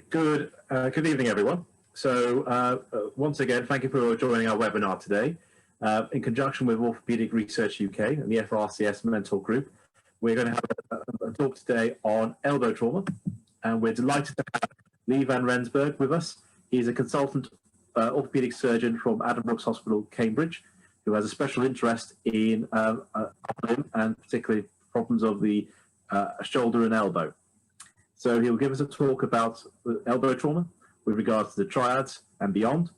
Good evening, everyone. So once again, thank you for joining our webinar today. In conjunction with Orthopaedic Research UK and the FRCS Mentor Group, we're going to have a talk today on elbow trauma, and we're delighted to have Lee van Rensburg with us. He's a consultant orthopedic surgeon from Addenbrooke Hospital, Cambridge, who has a special interest in and particularly problems of the shoulder and elbow. So he'll give us a talk about elbow trauma with regards to the triads and beyond.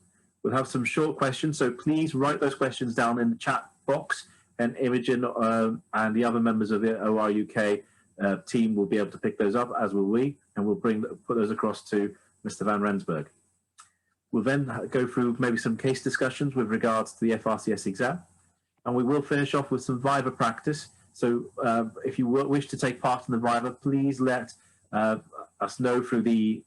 We'll have some short questions, so please write those questions down in the chat box, and Imogen and the other members of the OR UK team will be able to pick those up, as will we, and we'll put those across to Mr. van Rensburg. We'll then go through maybe some case discussions with regards to the FRCS exam, and we will finish off with some viva practice. So if you wish to take part in the viva, please let us know through the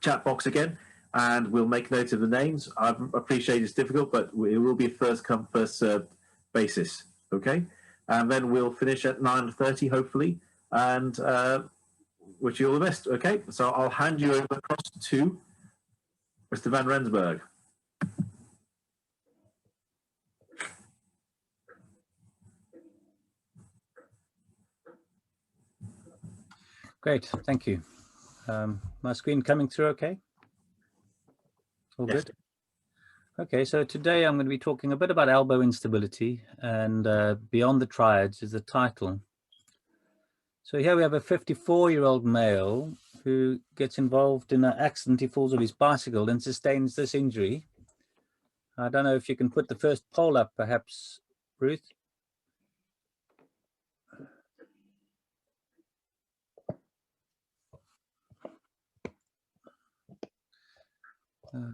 chat box again, and we'll make note of the names. I appreciate it's difficult, but it will be a first come, first served basis, okay? And then we'll finish at 9:30, hopefully, and wish you all the best, okay? So I'll hand you over across to Mr. van Rensburg. Great, thank you. My screen coming through okay? All Yes. good? Okay, so today I'm going to be talking a bit about elbow instability, and Beyond the Triads is the title. So here we have a 54-year-old male who gets involved in an accident. He falls off his bicycle and sustains this injury. I don't know if you can put the first poll up, perhaps, Ruth.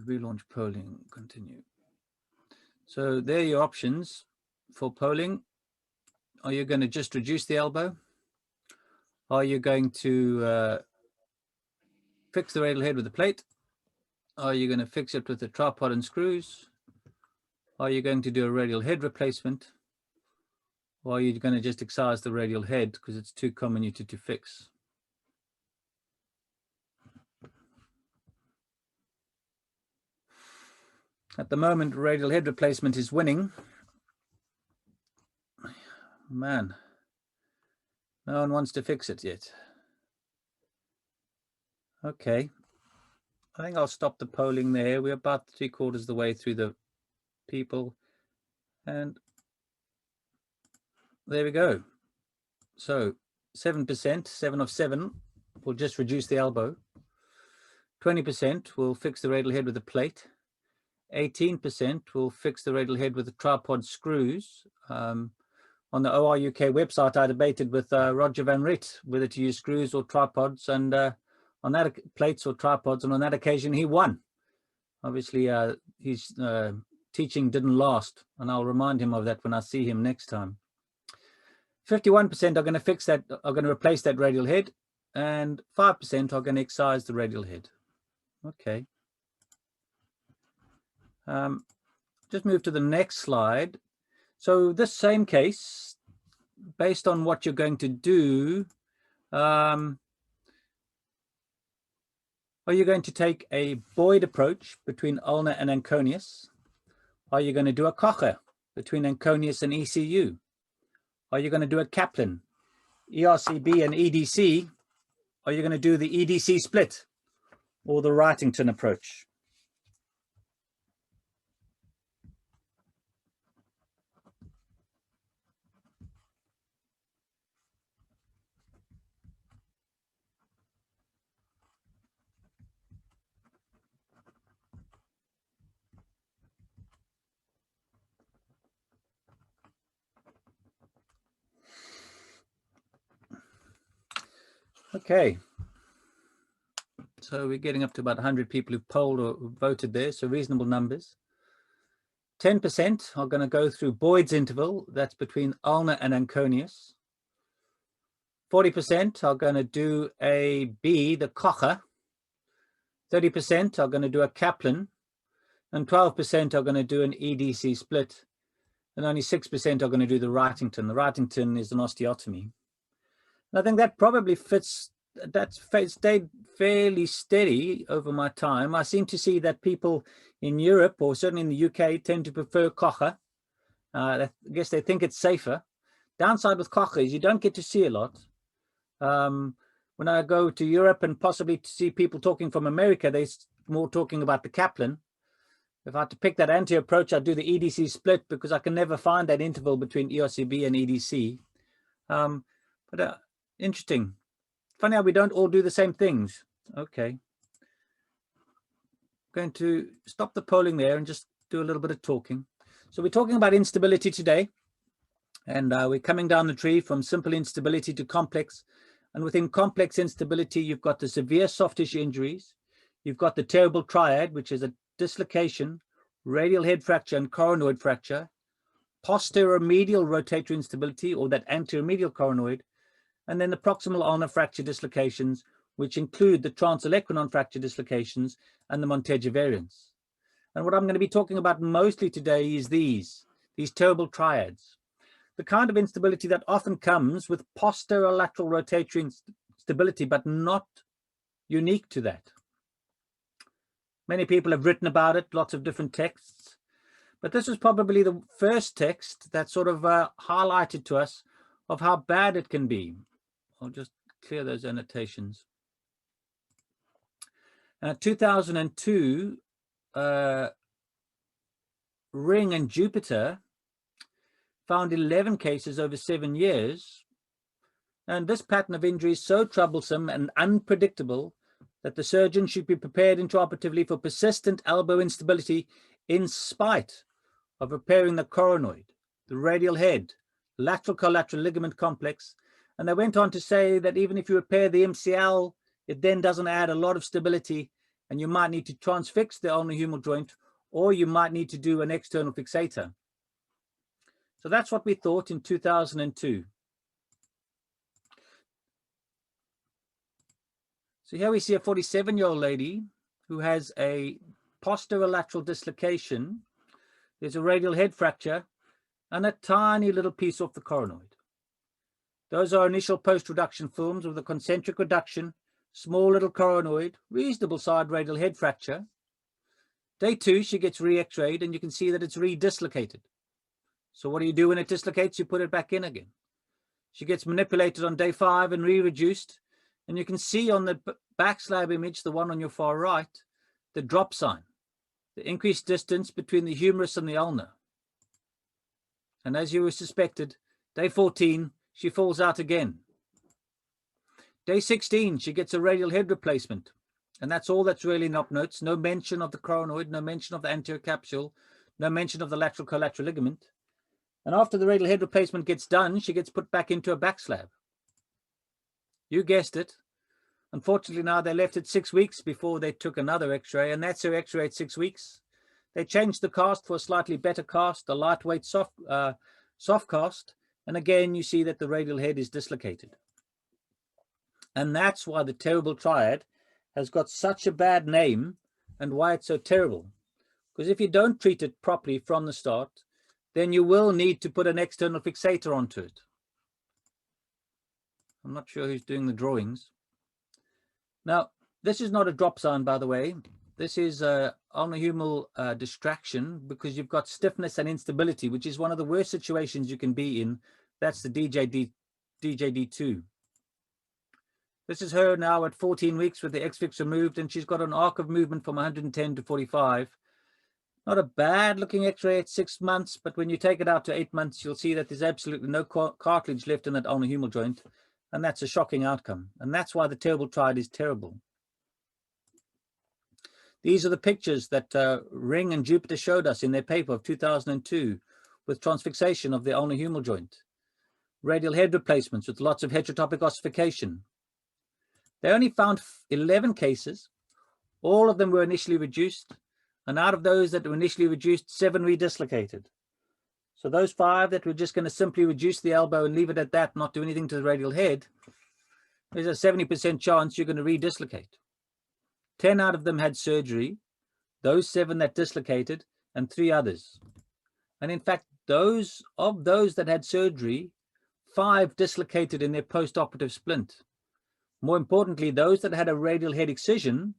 Relaunch polling, continue. So there are your options for polling. Are you going to just reduce the elbow? Are you going to fix the radial head with a plate? Are you going to fix it with a tripod and screws? Are you going to do a radial head replacement? Or are you going to just excise the radial head because it's too comminuted to fix? At the moment, radial head replacement is winning. Man, no one wants to fix it yet. Okay, I think I'll stop the polling there. We're about 3/4 of the way through the people, and there we go. So 7%, 7 of 7, will just reduce the elbow. 20% will fix the radial head with a plate. 18% will fix the radial head with the tripod screws. On the OR UK website, I debated with Roger Van Riet whether to use screws or tripods, and on that, plates or tripods, and on that occasion he won. Obviously his teaching didn't last, and I'll remind him of that when I see him next time. 51% are going to fix that, are going to replace that radial head, and 5% are going to excise the radial head. Okay. Just move to the next slide. So this same case, based on what you're going to do, are you going to take a Boyd approach between ulnar and anconius? Are you going to do a Kocher between anconius and ECU? Are you going to do a Kaplan, ERCB and EDC? Are you going to do the EDC split or the Wrightington approach? Okay, so we're getting up to about 100 people who polled or voted there, so reasonable numbers. 10% are going to go through Boyd's interval, that's between ulnar and anconius. 40% are going to do a B, the Kocher. 30% are going to do a Kaplan, and 12% are going to do an EDC split, and only 6% are going to do the Wrightington. The Wrightington is an osteotomy. And I think that probably fits that's stayed fairly steady over my time. I seem to see that people in Europe, or certainly in the UK, tend to prefer Kocher. I guess they think it's safer. Downside with Kocher is you don't get to see a lot. When I go to Europe and possibly to see people talking from America, they're more talking about the Kaplan. If I had to pick that anterior approach, I'd do the EDC split because I can never find that interval between ERCB and EDC. Interesting. Funny how we don't all do the same things. Okay. Going to stop the polling there and just do a little bit of talking. So we're talking about instability today. And we're coming down the tree from simple instability to complex. And within complex instability, you've got the severe soft tissue injuries. You've got the terrible triad, which is a dislocation, radial head fracture, and coronoid fracture, posterior medial rotatory instability, or that anterior medial coronoid, and then the proximal ulnar fracture dislocations, which include the transolecranon fracture dislocations and the Monteggia variants. And what I'm going to be talking about mostly today is these terrible triads. The kind of instability that often comes with posterior lateral rotatory instability, but not unique to that. Many people have written about it, lots of different texts, but this was probably the first text that sort of highlighted to us of how bad it can be. I'll just clear those annotations. 2002, Ring and Jupiter found 11 cases over 7 years. And this pattern of injury is so troublesome and unpredictable that the surgeon should be prepared intraoperatively for persistent elbow instability in spite of repairing the coronoid, the radial head, lateral collateral ligament complex. And they went on to say that even if you repair the MCL, it then doesn't add a lot of stability, and you might need to transfix the ulnar-humeral joint, or you might need to do an external fixator. So that's what we thought in 2002. So here we see a 47-year-old lady who has a posterolateral dislocation. There's a radial head fracture and a tiny little piece off the coronoid. Those are initial post-reduction films with a concentric reduction, small little coronoid, reasonable side radial head fracture. Day 2, she gets re-x-rayed and you can see that it's re-dislocated. So what do you do when it dislocates? You put it back in again. She gets manipulated on day 5 and re-reduced. And you can see on the back slab image, the one on your far right, the drop sign, the increased distance between the humerus and the ulnar. And as you were suspected, day 14, she falls out again. Day 16, she gets a radial head replacement. And that's all that's really in op notes. No mention of the coronoid, no mention of the anterior capsule, no mention of the lateral collateral ligament. And after the radial head replacement gets done, she gets put back into a back slab. You guessed it. Unfortunately, now they left it 6 weeks before they took another x-ray, and that's her x-ray at 6 weeks. They changed the cast for a slightly better cast, a lightweight soft cast. And again, you see that the radial head is dislocated. And that's why the terrible triad has got such a bad name and why it's so terrible. Because if you don't treat it properly from the start, then you will need to put an external fixator onto it. I'm not sure who's doing the drawings. Now, this is not a drop sign, by the way. This is a ulnar-humeral distraction because you've got stiffness and instability, which is one of the worst situations you can be in. That's the DJD2. This is her now at 14 weeks with the X-fix removed, and she's got an arc of movement from 110 to 45. Not a bad looking x-ray at 6 months, but when you take it out to 8 months, you'll see that there's absolutely no cartilage left in that ulnar-humeral joint. And that's a shocking outcome. And that's why the terrible triad is terrible. These are the pictures that Ring and Jupiter showed us in their paper of 2002 with transfixation of the ulnar-humeral joint. Radial head replacements with lots of heterotopic ossification. They only found 11 cases. All of them were initially reduced. And out of those that were initially reduced, 7 redislocated. So those 5 that were just going to simply reduce the elbow and leave it at that, not do anything to the radial head, there's a 70% chance you're going to redislocate. 10 out of them had surgery, those 7 that dislocated, and 3 others. And in fact, those that had surgery, 5 dislocated in their post-operative splint. More importantly, those that had a radial head excision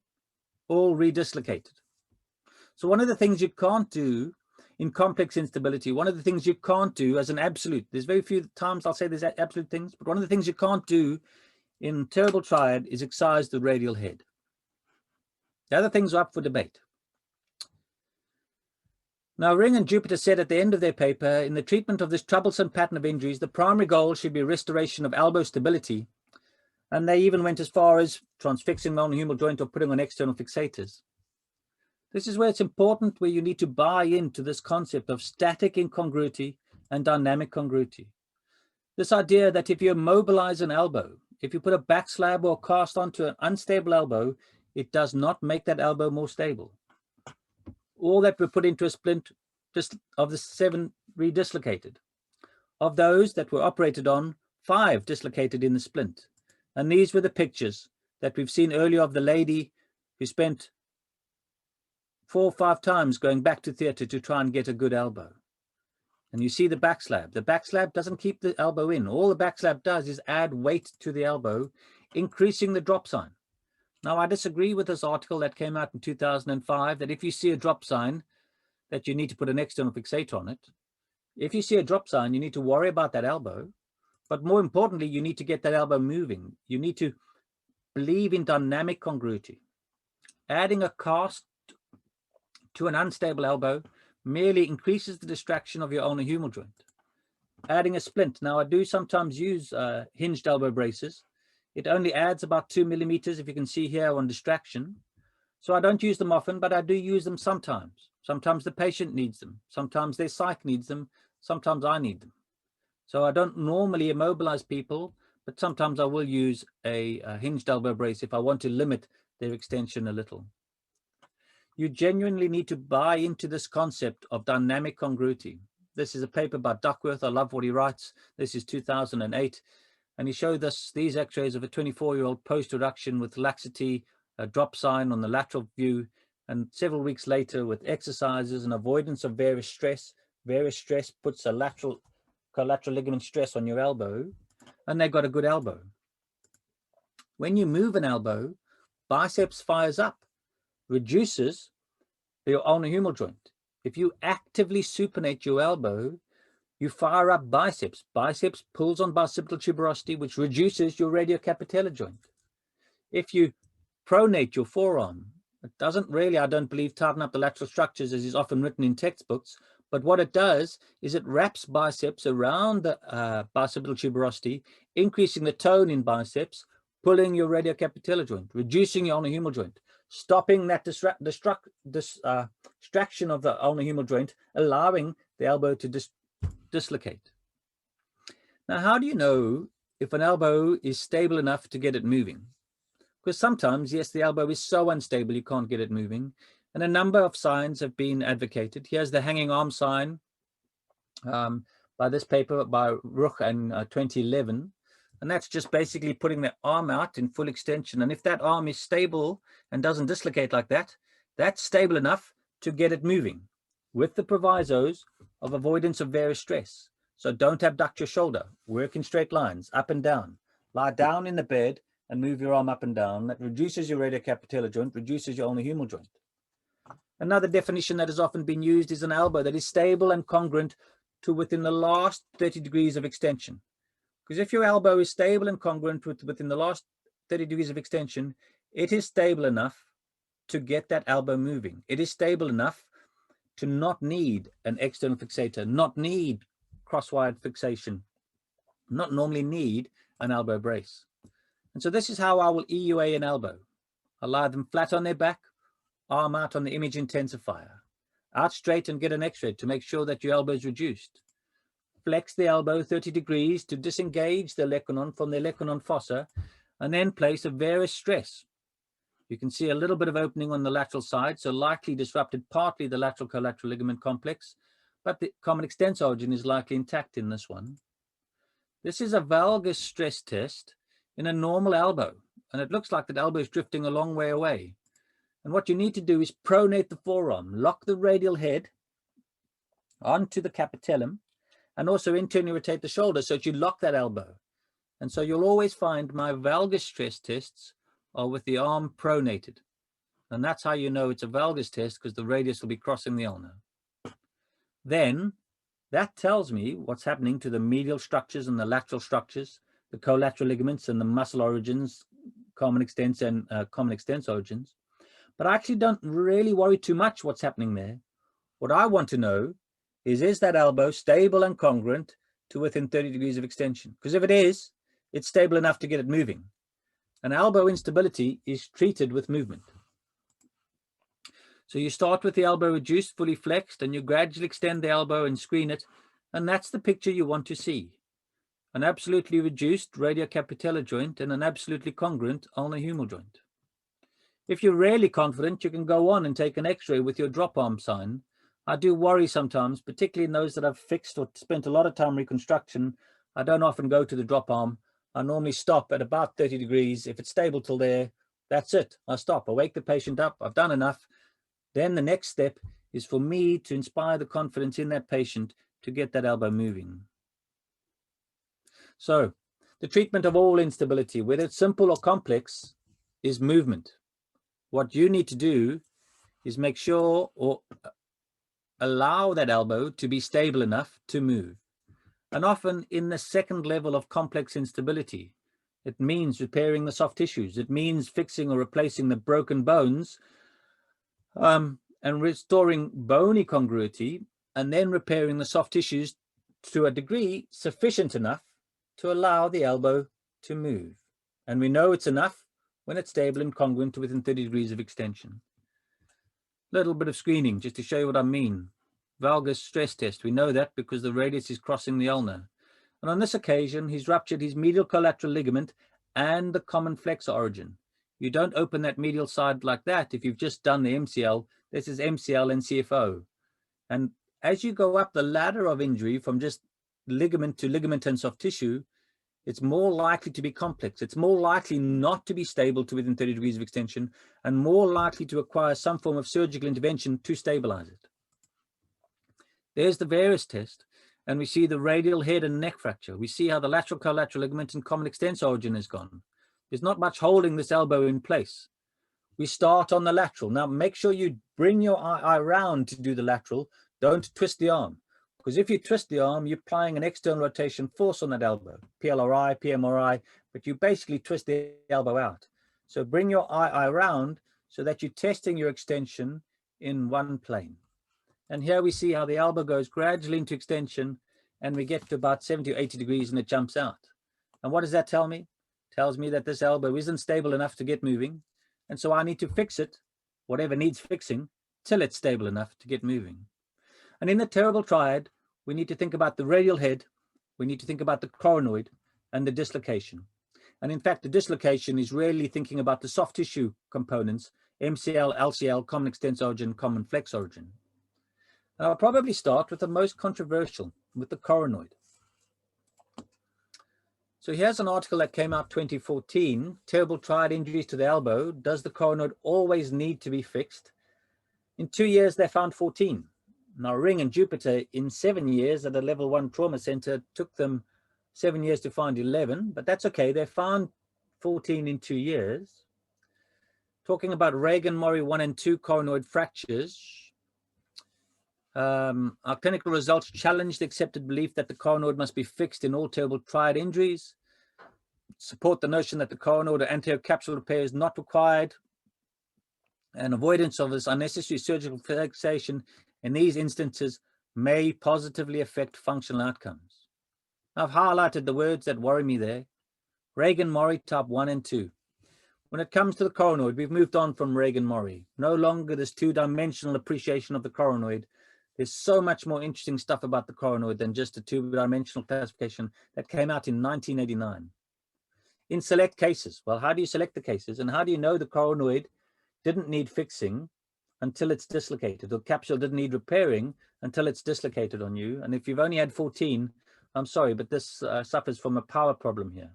all redislocated. So one of the things you can't do in complex instability, one of the things you can't do as an absolute, there's very few times I'll say there's absolute things, but one of the things you can't do in terrible triad is excise the radial head. The other things are up for debate. Now, Ring and Jupiter said at the end of their paper, in the treatment of this troublesome pattern of injuries, the primary goal should be restoration of elbow stability. And they even went as far as transfixing the non-humeral joint or putting on external fixators. This is where it's important, where you need to buy into this concept of static incongruity and dynamic congruity. This idea that if you immobilize an elbow, if you put a back slab or cast onto an unstable elbow, it does not make that elbow more stable. All that were put into a splint, just of the 7 redislocated. Of those that were operated on, 5 dislocated in the splint. And these were the pictures that we've seen earlier of the lady who spent 4 or 5 times going back to theatre to try and get a good elbow. And you see the back slab. The back slab doesn't keep the elbow in. All the back slab does is add weight to the elbow, increasing the drop sign. Now, I disagree with this article that came out in 2005, that if you see a drop sign, that you need to put an external fixator on it. If you see a drop sign, you need to worry about that elbow. But more importantly, you need to get that elbow moving. You need to believe in dynamic congruity. Adding a cast to an unstable elbow merely increases the distraction of your ulnar humeral joint. Adding a splint. Now, I do sometimes use hinged elbow braces. It only adds about 2 millimeters, if you can see here, on distraction. So I don't use them often, but I do use them sometimes. Sometimes the patient needs them. Sometimes their psych needs them. Sometimes I need them. So I don't normally immobilize people, but sometimes I will use a hinged elbow brace if I want to limit their extension a little. You genuinely need to buy into this concept of dynamic congruity. This is a paper by Duckworth. I love what he writes. This is 2008. And he showed us these x-rays of a 24-year-old post-reduction with laxity, a drop sign on the lateral view, and several weeks later with exercises and avoidance of various stress. Various stress puts a collateral ligament stress on your elbow, and they got a good elbow. When you move an elbow, biceps fires up, reduces your ulnar humeral joint. If you actively supinate your elbow, you fire up biceps. Biceps pulls on bicipital tuberosity, which reduces your radiocapitellar joint. If you pronate your forearm, it doesn't really, I don't believe, tighten up the lateral structures as is often written in textbooks, but what it does is it wraps biceps around the bicipital tuberosity, increasing the tone in biceps, pulling your radiocapitellar joint, reducing your ulnar humeral joint, stopping that distraction of the ulnar humeral joint, allowing the elbow to dislocate. Now, how do you know if an elbow is stable enough to get it moving? Because sometimes, yes, the elbow is so unstable you can't get it moving. And a number of signs have been advocated. Here's the hanging arm sign by this paper by Ruch in 2011. And that's just basically putting the arm out in full extension. And if that arm is stable and doesn't dislocate like that, that's stable enough to get it moving, with the provisos of avoidance of various stress. So don't abduct your shoulder, work in straight lines, up and down, lie down in the bed and move your arm up and down. That reduces your radiocapitellar joint, reduces your ulnar humeral joint. Another definition that has often been used is an elbow that is stable and congruent to within the last 30 degrees of extension. Because if your elbow is stable and congruent within the last 30 degrees of extension, it is stable enough to get that elbow moving. It is stable enough to not need an external fixator, not need cross-wired fixation, not normally need an elbow brace. And so this is how I will EUA an elbow. I lie them flat on their back, arm out on the image intensifier, out straight and get an x-ray to make sure that your elbow is reduced. Flex the elbow 30 degrees to disengage the olecranon from the olecranon fossa, and then place a various stress. You can see a little bit of opening on the lateral side, so likely disrupted partly the lateral collateral ligament complex, but the common extensor origin is likely intact in this one. This is a valgus stress test in a normal elbow, and it looks like that elbow is drifting a long way away. And what you need to do is pronate the forearm, lock the radial head onto the capitellum, and also internally rotate the shoulder so that you lock that elbow. And so you'll always find my valgus stress tests are with the arm pronated. And that's how you know it's a valgus test, because the radius will be crossing the ulna. Then that tells me what's happening to the medial structures and the lateral structures, the collateral ligaments and the muscle origins, common extensor and common extensor origins. But I actually don't really worry too much what's happening there. What I want to know is that elbow stable and congruent to within 30 degrees of extension? Because if it is, it's stable enough to get it moving. And elbow instability is treated with movement. So you start with the elbow reduced, fully flexed, and you gradually extend the elbow and screen it. And that's the picture you want to see. An absolutely reduced radiocapitellar joint and an absolutely congruent ulnar-humeral joint. If you're really confident, you can go on and take an x-ray with your drop arm sign. I do worry sometimes, particularly in those that have fixed or spent a lot of time reconstruction. I don't often go to the drop arm. I normally stop at about 30 degrees. If it's stable till there, that's it. I stop. I wake the patient up. I've done enough. Then the next step is for me to inspire the confidence in that patient to get that elbow moving. So the treatment of all instability, whether it's simple or complex, is movement. What you need to do is make sure or allow that elbow to be stable enough to move. And often in the second level of complex instability, it means repairing the soft tissues. It means fixing or replacing the broken bones and restoring bony congruity, and then repairing the soft tissues to a degree sufficient enough to allow the elbow to move. And we know it's enough when it's stable and congruent to within 30 degrees of extension. Little bit of screening just to show you what I mean. Valgus stress test. We know that because the radius is crossing the ulna. And on this occasion, he's ruptured his medial collateral ligament and the common flexor origin. You don't open that medial side like that if you've just done the MCL. This is MCL and CFO. And as you go up the ladder of injury from just ligament to ligament and soft tissue, it's more likely to be complex. It's more likely not to be stable to within 30 degrees of extension, and more likely to require some form of surgical intervention to stabilize it. There's the varus test, and we see the radial head and neck fracture. We see how the lateral collateral ligament and common extensor origin is gone. There's not much holding this elbow in place. We start on the lateral. Now make sure you bring your eye around to do the lateral. Don't twist the arm, because if you twist the arm, you're applying an external rotation force on that elbow, PLRI, PMRI, but you basically twist the elbow out. So bring your eye around so that you're testing your extension in one plane. And here we see how the elbow goes gradually into extension, and we get to about 70 or 80 degrees and it jumps out. And what does that tell me? It tells me that this elbow isn't stable enough to get moving. And so I need to fix it, whatever needs fixing, till it's stable enough to get moving. And in the terrible triad, we need to think about the radial head, we need to think about the coronoid and the dislocation. And in fact, the dislocation is really thinking about the soft tissue components, MCL, LCL, common extensor origin, common flex origin. And I'll probably start with the most controversial, with the coronoid. So here's an article that came out 2014, terrible triad injuries to the elbow. Does the coronoid always need to be fixed? In 2 years, they found 14. Now, Ring and Jupiter, in 7 years at a level 1 trauma center, took them 7 years to find 11, but that's okay. They found 14 in 2 years. Talking about Reagan-Murray 1 and 2 coronoid fractures, our clinical results challenge the accepted belief that the coronoid must be fixed in all terrible triad injuries, support the notion that the coronoid or anterior capsule repair is not required, and avoidance of this unnecessary surgical fixation in these instances may positively affect functional outcomes. I've highlighted the words that worry me there. Reagan-Murray type 1 and 2. When it comes to the coronoid, we've moved on from Reagan-Murray. No longer this two-dimensional appreciation of the coronoid. There's so much more interesting stuff about the coronoid than just a two-dimensional classification that came out in 1989. In select cases, well, how do you select the cases, and how do you know the coronoid didn't need fixing until it's dislocated, or capsule didn't need repairing until it's dislocated on you? And if you've only had 14, I'm sorry, but this suffers from a power problem here.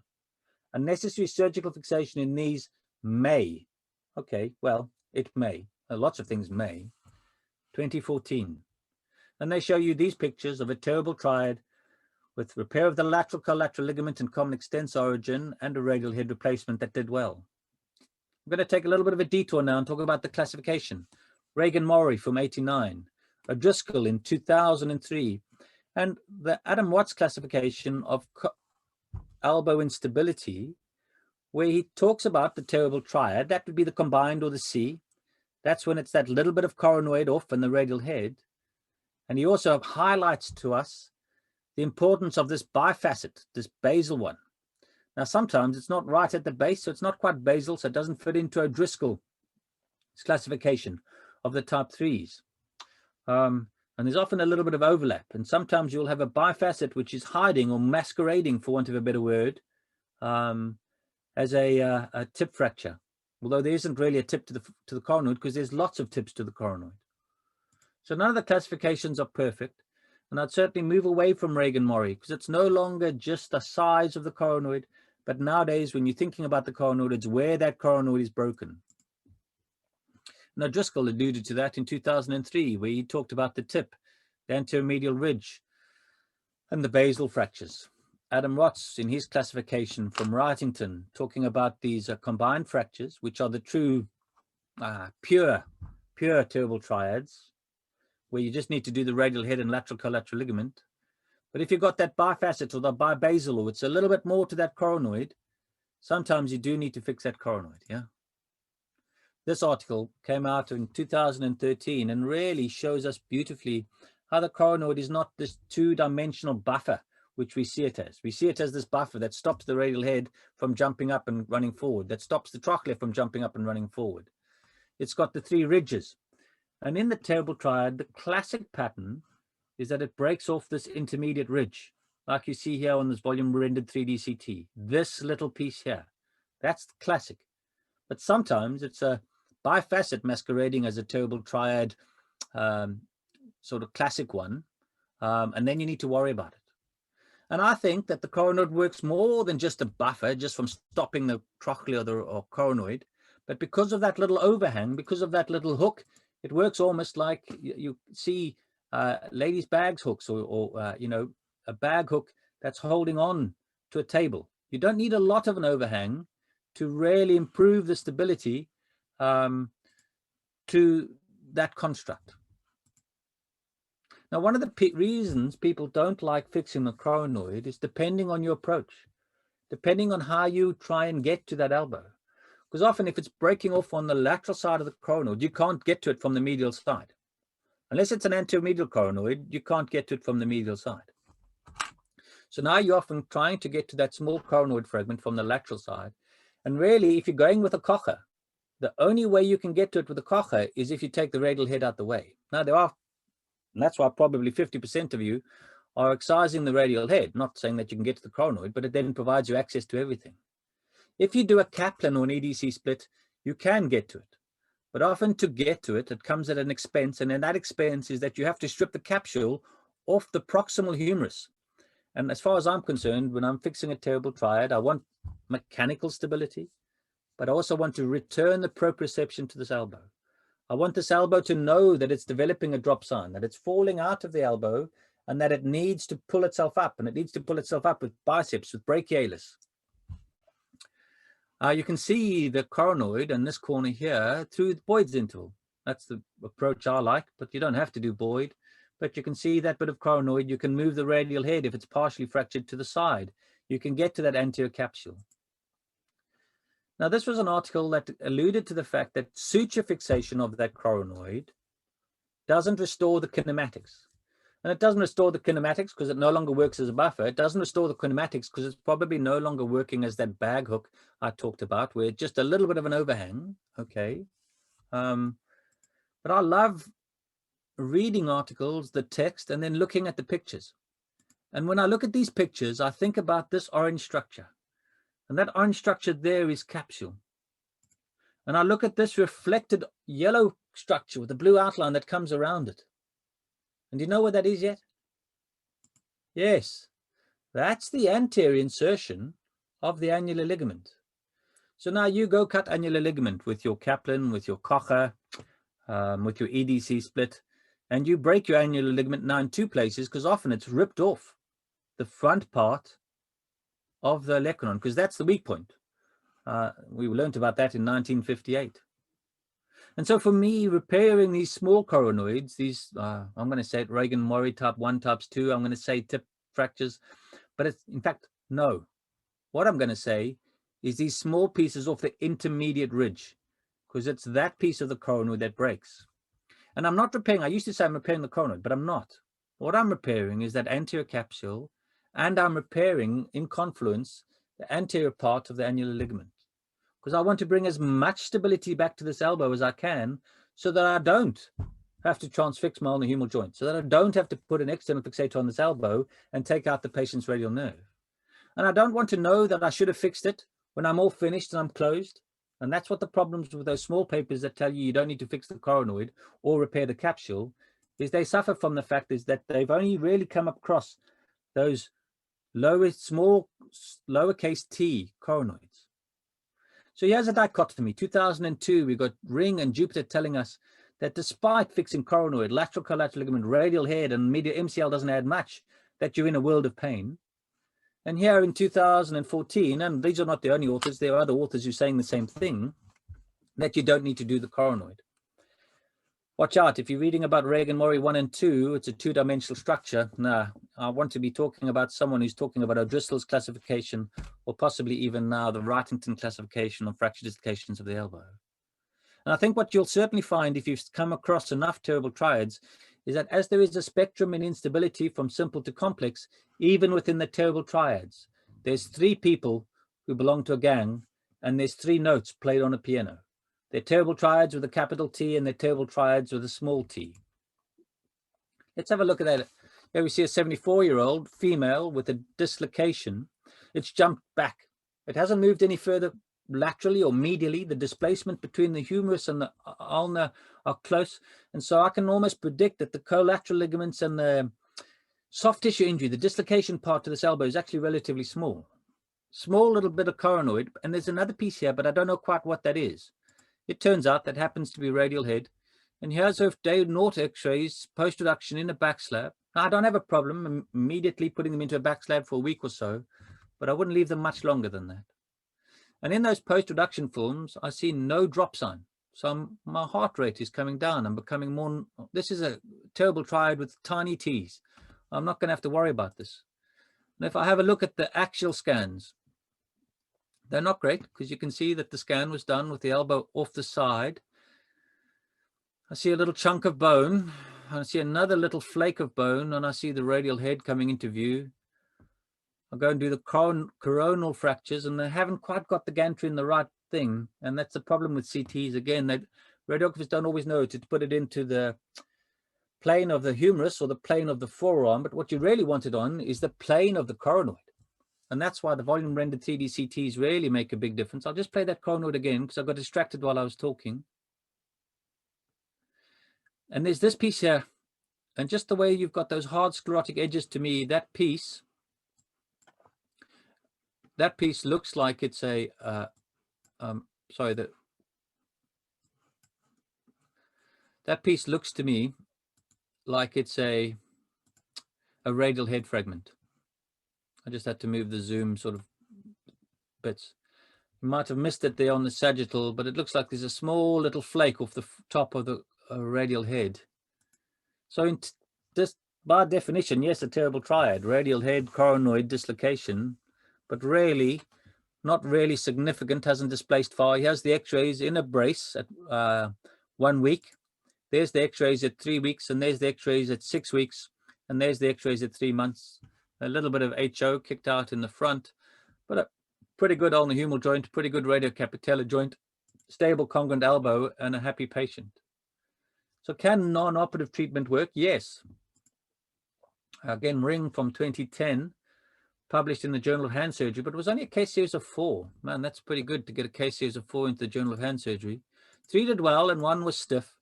Unnecessary surgical fixation in these may. Okay, well, it may. Lots of things may. 2014. And they show you these pictures of a terrible triad with repair of the lateral collateral ligament and common extensor origin and a radial head replacement that did well. I'm going to take a little bit of a detour now and talk about the classification. Reagan-Maury from 89, O'Driscoll in 2003, and the Adam Watts classification of elbow instability, where he talks about the terrible triad. That would be the combined or the C. That's when it's that little bit of coronoid off and the radial head. And he also highlights to us the importance of this bifacet, this basal one. Now, sometimes it's not right at the base, so it's not quite basal, so it doesn't fit into O'Driscoll's classification of the type 3s. And there's often a little bit of overlap. And sometimes you'll have a bifacet which is hiding or masquerading, for want of a better word, as a tip fracture. Although there isn't really a tip to the coronoid, because there's lots of tips to the coronoid. So none of the classifications are perfect. And I'd certainly move away from Reagan-Maury, because it's no longer just the size of the coronoid, but nowadays when you're thinking about the coronoid, it's where that coronoid is broken. Now, Driscoll alluded to that in 2003, where he talked about the tip, the anterior medial ridge, and the basal fractures. Adam Watts, in his classification from Wrightington, talking about these combined fractures, which are the true pure terrible triads, where you just need to do the radial head and lateral collateral ligament. But if you've got that bifacet or the bibasal, or it's a little bit more to that coronoid, sometimes you do need to fix that coronoid, yeah? This article came out in 2013 and really shows us beautifully how the coronoid is not this two-dimensional buffer, which we see it as. We see it as this buffer that stops the radial head from jumping up and running forward, that stops the trochlea from jumping up and running forward. It's got the three ridges. And in the terrible triad, the classic pattern is that it breaks off this intermediate ridge, like you see here on this volume rendered 3D CT. This little piece here, that's classic. But sometimes it's a bifacet masquerading as a terrible triad, sort of classic one, and then you need to worry about it. And I think that the coronoid works more than just a buffer, just from stopping the trochlea or coronoid, but because of that little overhang, because of that little hook, it works almost like you see ladies' bags hooks, or you know, a bag hook that's holding on to a table. You don't need a lot of an overhang to really improve the stability to that construct. Now, one of the reasons people don't like fixing the coronoid is depending on your approach, depending on how you try and get to that elbow. Because often if it's breaking off on the lateral side of the coronoid, you can't get to it from the medial side. Unless it's an anteromedial coronoid, you can't get to it from the medial side. So now you're often trying to get to that small coronoid fragment from the lateral side. And really, if you're going with a cocker, the only way you can get to it with a cocker is if you take the radial head out the way. Now there are, and that's why probably 50% of you are excising the radial head, not saying that you can get to the coronoid, but it then provides you access to everything. If you do a Kaplan or an EDC split, you can get to it. But often to get to it, it comes at an expense. And then that expense is that you have to strip the capsule off the proximal humerus. And as far as I'm concerned, when I'm fixing a terrible triad, I want mechanical stability, but I also want to return the proprioception to this elbow. I want this elbow to know that it's developing a drop sign, that it's falling out of the elbow, and that it needs to pull itself up, and it needs to pull itself up with biceps, with brachialis. You can see the coronoid in this corner here through the Boyd's interval. That's the approach I like, but you don't have to do Boyd. But you can see that bit of coronoid. You can move the radial head if it's partially fractured to the side. You can get to that anterior capsule. Now, this was an article that alluded to the fact that suture fixation of that coronoid doesn't restore the kinematics. And it doesn't restore the kinematics because it no longer works as a buffer. It doesn't restore the kinematics because it's probably no longer working as that bag hook I talked about, where it's just a little bit of an overhang, okay? But I love reading articles, the text, and then looking at the pictures. And when I look at these pictures, I think about this orange structure. And that orange structure there is capsule. And I look at this reflected yellow structure with the blue outline that comes around it. And do you know what that is yet? Yes, that's the anterior insertion of the annular ligament. So now you go cut annular ligament with your Kaplan, with your Kocher, with your EDC split, and you break your annular ligament now in two places because often it's ripped off. the front part of the olecranon, because that's the weak point. We learned about that in 1958. And so for me, repairing these small coronoids, these, I'm going to say it, Reagan-Murray type 1, types 2, I'm going to say tip fractures, but it's, in fact, no. What I'm going to say is these small pieces off the intermediate ridge, because it's that piece of the coronoid that breaks. And I'm not repairing, I used to say I'm repairing the coronoid, but I'm not. What I'm repairing is that anterior capsule, and I'm repairing in confluence the anterior part of the annular ligament, because I want to bring as much stability back to this elbow as I can, so that I don't have to transfix my ulnar-humeral joint, so that I don't have to put an external fixator on this elbow and take out the patient's radial nerve. And I don't want to know that I should have fixed it when I'm all finished and I'm closed. And that's what the problems with those small papers that tell you don't need to fix the coronoid or repair the capsule is. They suffer from the fact is that they've only really come across those small lowercase t coronoids. So here's a dichotomy. 2002, we got Ring and Jupiter telling us that despite fixing coronoid, lateral collateral ligament, radial head, and medial MCL doesn't add much, that you're in a world of pain. And here in 2014, and these are not the only authors, there are other authors who are saying the same thing, that you don't need to do the coronoid. Watch out, if you're reading about Reagan-Murray 1 and 2, it's a two-dimensional structure. Nah, I want to be talking about someone who's talking about O'Driscoll's classification, or possibly even now the Wrightington classification of fracture dislocations of the elbow. And I think what you'll certainly find if you've come across enough terrible triads is that as there is a spectrum in instability from simple to complex, even within the terrible triads, there's 3 people who belong to a gang, and there's 3 notes played on a piano. They're terrible triads with a capital T, and they're terrible triads with a small t. Let's have a look at that. Here we see a 74-year-old female with a dislocation. It's jumped back. It hasn't moved any further laterally or medially. The displacement between the humerus and the ulnar are close. And so I can almost predict that the collateral ligaments and the soft tissue injury, the dislocation part to this elbow, is actually relatively small. Small little bit of coronoid. And there's another piece here, but I don't know quite what that is. It turns out that happens to be radial head. And here's her day naught x-rays, post-reduction in a back slab. Now, I don't have a problem immediately putting them into a back slab for a week or so, but I wouldn't leave them much longer than that. And in those post-reduction films, I see no drop sign. So my heart rate is coming down. I'm becoming more, this is a terrible triad with tiny T's. I'm not going to have to worry about this. And if I have a look at the axial scans, they're not great, because you can see that the scan was done with the elbow off the side. I see a little chunk of bone. I see another little flake of bone, and I see the radial head coming into view. I'll go and do the coronal fractures, and they haven't quite got the gantry in the right thing. And that's the problem with CTs. Again, that radiographers don't always know to put it into the plane of the humerus or the plane of the forearm. But what you really want it on is the plane of the coronoid. And that's why the volume rendered 3D CTs really make a big difference. I'll just play that coronoid again because I got distracted while I was talking. And there's this piece here. And just the way you've got those hard sclerotic edges, to me, that piece looks like it's a, that piece looks to me like it's a radial head fragment. I just had to move the zoom sort of bits. You might have missed it there on the sagittal, but it looks like there's a small little flake off the top of the radial head. So this, by definition, yes, a terrible triad, radial head, coronoid, dislocation, but really, not really significant, hasn't displaced far. Here's the x-rays in a brace at 1 week. There's the x-rays at 3 weeks, and there's the x-rays at 6 weeks, and there's the x-rays at 3 months. A little bit of HO kicked out in the front, but a pretty good ulnar-humeral joint, pretty good radiocapitellar joint, stable congruent elbow, and a happy patient. So can non-operative treatment work? Yes. Again, Ring from 2010, published in the Journal of Hand Surgery, but it was only a case series of 4. Man, that's pretty good to get a case series of 4 into the Journal of Hand Surgery. 3 did well, and 1 was stiff.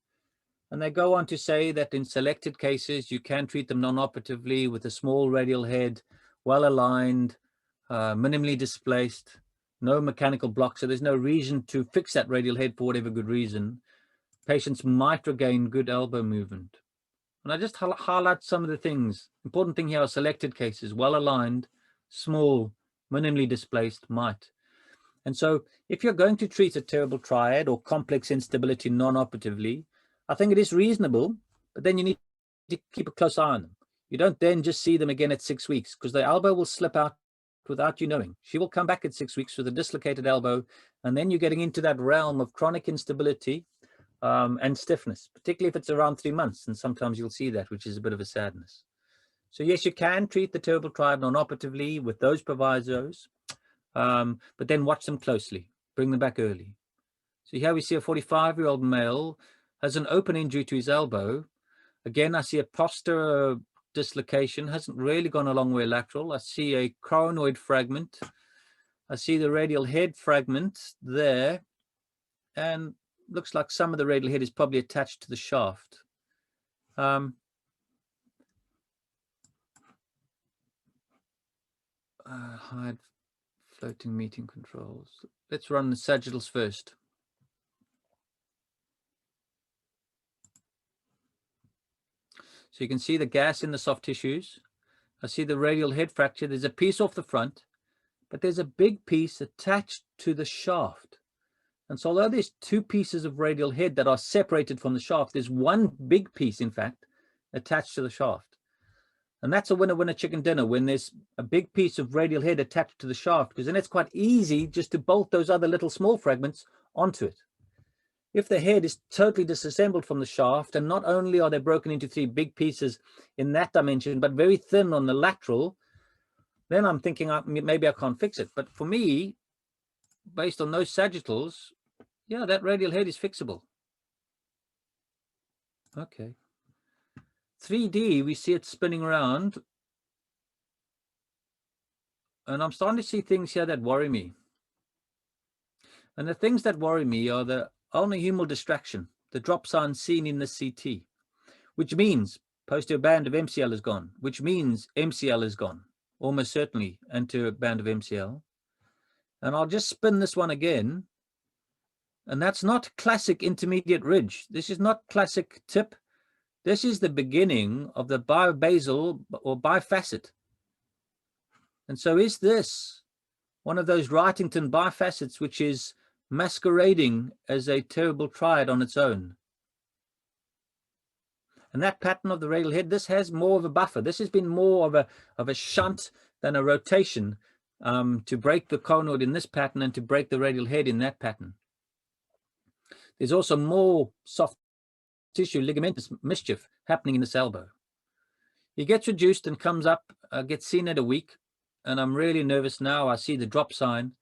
And they go on to say that in selected cases, you can treat them non-operatively with a small radial head, well aligned, minimally displaced, no mechanical block. So there's no reason to fix that radial head for whatever good reason. Patients might regain good elbow movement. And I just highlight some of the things. Important thing here are selected cases, well aligned, small, minimally displaced, might. And so if you're going to treat a terrible triad or complex instability non-operatively, I think it is reasonable, but then you need to keep a close eye on them. You don't then just see them again at 6 weeks, because the elbow will slip out without you knowing. She will come back at 6 weeks with a dislocated elbow, and then you're getting into that realm of chronic instability and stiffness, particularly if it's around 3 months. And sometimes you'll see that, which is a bit of a sadness. So yes, you can treat the terrible triad non-operatively with those provisos, but then watch them closely, bring them back early. So here we see a 45-year-old male has an open injury to his elbow. Again, I see a posterior dislocation, hasn't really gone a long way lateral. I see a coronoid fragment. I see the radial head fragment there, and looks like some of the radial head is probably attached to the shaft. Hide floating meeting controls. Let's run the sagittals first. So you can see the gas in the soft tissues. I see the radial head fracture. There's a piece off the front, but there's a big piece attached to the shaft. And so although there's 2 pieces of radial head that are separated from the shaft, there's one big piece, in fact, attached to the shaft. And that's a winner-winner chicken dinner when there's a big piece of radial head attached to the shaft, because then it's quite easy just to bolt those other little small fragments onto it. If the head is totally disassembled from the shaft, and not only are they broken into 3 big pieces in that dimension, but very thin on the lateral, then I'm thinking maybe I can't fix it. But for me, based on those sagittals, yeah, that radial head is fixable. Okay. 3D, we see it spinning around. And I'm starting to see things here that worry me. And the things that worry me are the ulnar-humeral distraction, the drop sign seen in the CT, which means posterior band of MCL is gone, which means MCL is gone, almost certainly anterior band of MCL. And I'll just spin this one again. And that's not classic intermediate ridge. This is not classic tip. This is the beginning of the bibasal or bifacet. And so is this one of those Wrightington bifacets, which is masquerading as a terrible triad on its own? And that pattern of the radial head, this has more of a buffer. This has been more of a shunt than a rotation to break the coronoid in this pattern and to break the radial head in that pattern. There's also more soft tissue ligamentous mischief happening in this elbow. He gets reduced and comes up, gets seen at a week, and I'm really nervous now. I see the drop sign,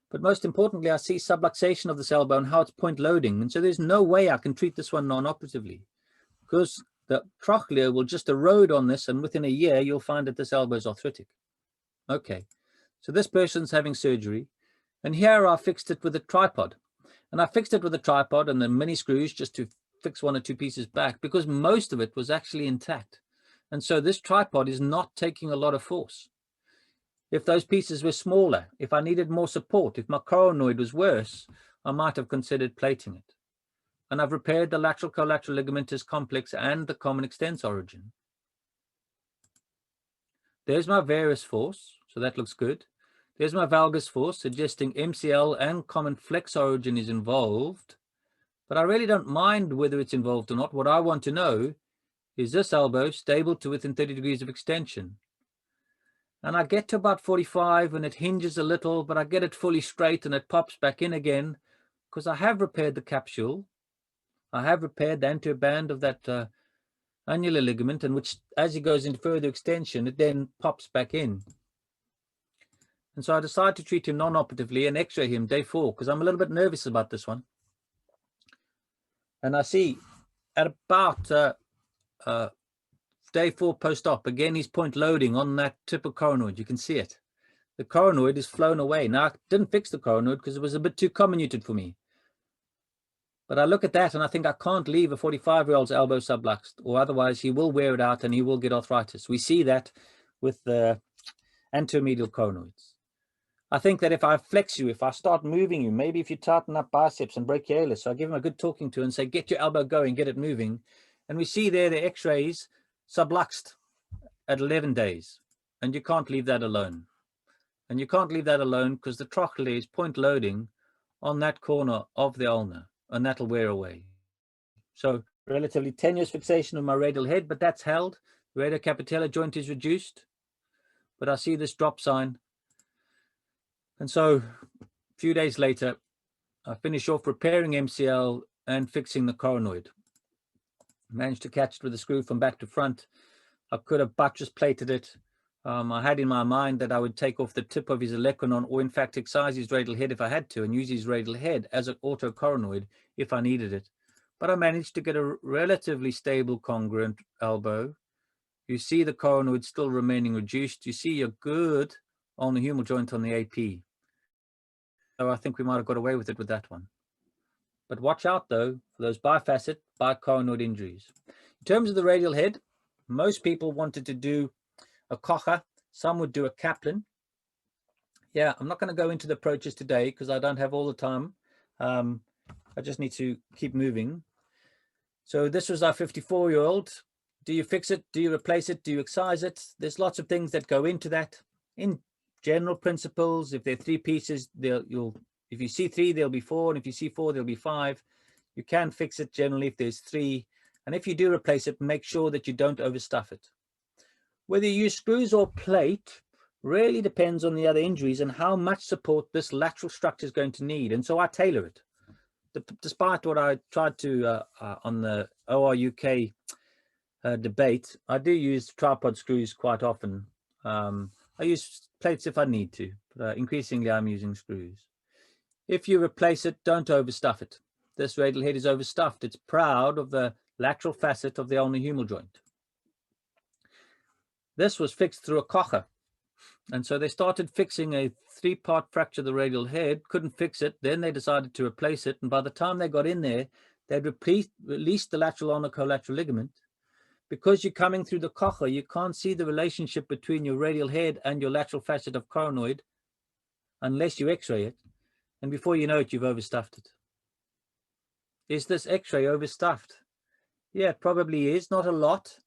but most importantly, I see subluxation of this elbow and how it's point loading. And so there's no way I can treat this one non-operatively, because the trochlear will just erode on this, and within a year, you'll find that this elbow is arthritic. Okay, so this person's having surgery, and here I fixed it with a tripod. And I fixed it with a tripod and the mini screws just to fix 1 or 2 pieces back, because most of it was actually intact. And so this tripod is not taking a lot of force. If those pieces were smaller, if I needed more support, if my coronoid was worse, I might have considered plating it. And I've repaired the lateral collateral ligamentous complex and the common extensor origin. There's my varus force, so that looks good. There's my valgus force, suggesting MCL and common flex origin is involved. But I really don't mind whether it's involved or not. What I want to know is this elbow stable to within 30 degrees of extension. And I get to about 45 and it hinges a little, but I get it fully straight and it pops back in again, because I have repaired the capsule. I have repaired the anterior band of that annular ligament, and which, as it goes into further extension, it then pops back in. And so I decided to treat him non-operatively and x-ray him day 4, because I'm a little bit nervous about this one. And I see at about day 4 post-op, again, he's point loading on that tip of coronoid. You can see it. The coronoid is flown away. Now, I didn't fix the coronoid because it was a bit too comminuted for me. But I look at that and I think I can't leave a 45-year-old's elbow subluxed, or otherwise he will wear it out and he will get arthritis. We see that with the anteromedial coronoids. I think that if I flex you, if I start moving you, maybe if you tighten up biceps and brachialis, so I give him a good talking to and say, get your elbow going, get it moving, And we see there the x-rays subluxed at 11 days. And you can't leave that alone. And you can't leave that alone because the trochlear is point loading on that corner of the ulnar, and that'll wear away. So relatively tenuous fixation of my radial head, but that's held. The radiocapitellar joint is reduced, but I see this drop sign. And so a few days later, I finish off repairing MCL and fixing the coronoid. Managed to catch it with a screw from back to front. I could have buttress plated it. I had in my mind that I would take off the tip of his olecranon, or in fact excise his radial head if I had to, and use his radial head as an orthocoronoid if I needed it. But I managed to get a relatively stable congruent elbow. You see the coronoid still remaining reduced. You see a good ulnar-humeral joint on the AP. So I think we might have got away with it with that one. But watch out though for those bifacet, bicoronoid injuries. In terms of the radial head, most people wanted to do a Kocher. Some would do a Kaplan. Yeah, I'm not going to go into the approaches today because I don't have all the time. I just need to keep moving. So this was our 54-year-old. Do you fix it? Do you replace it? Do you excise it? There's lots of things that go into that. In general principles, if there are 3 pieces, if you see 3, there'll be 4, and if you see 4, there'll be 5. You can fix it generally if there's 3, and if you do replace it, make sure that you don't overstuff it. Whether you use screws or plate really depends on the other injuries and how much support this lateral structure is going to need, and so I tailor it. Despite what I tried to on the OR-UK debate, I do use tripod screws quite often. I use plates if I need to, but increasingly I'm using screws. If you replace it, don't overstuff it. This radial head is overstuffed. It's proud of the lateral facet of the ulnar-humeral joint. This was fixed through a Kocher. And so they started fixing a 3-part fracture of the radial head, couldn't fix it. Then they decided to replace it. And by the time they got in there, they'd released the lateral ulnar collateral ligament. Because you're coming through the Kocher, you can't see the relationship between your radial head and your lateral facet of coronoid unless you x-ray it. And before you know it, you've overstuffed it. Is this x-ray overstuffed? Yeah, it probably is. Not a lot,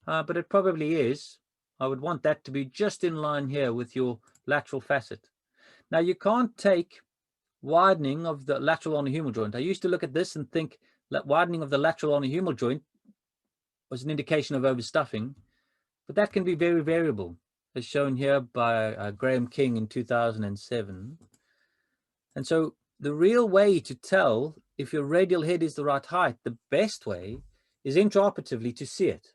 but it probably is. I would want that to be just in line here with your lateral facet. Now, you can't take widening of the lateral ulnar-humeral joint. I used to look at this and think that widening of the lateral ulnar-humeral joint was an indication of overstuffing, but that can be very variable, as shown here by Graham King in 2007. And so the real way to tell if your radial head is the right height, the best way is intraoperatively to see it.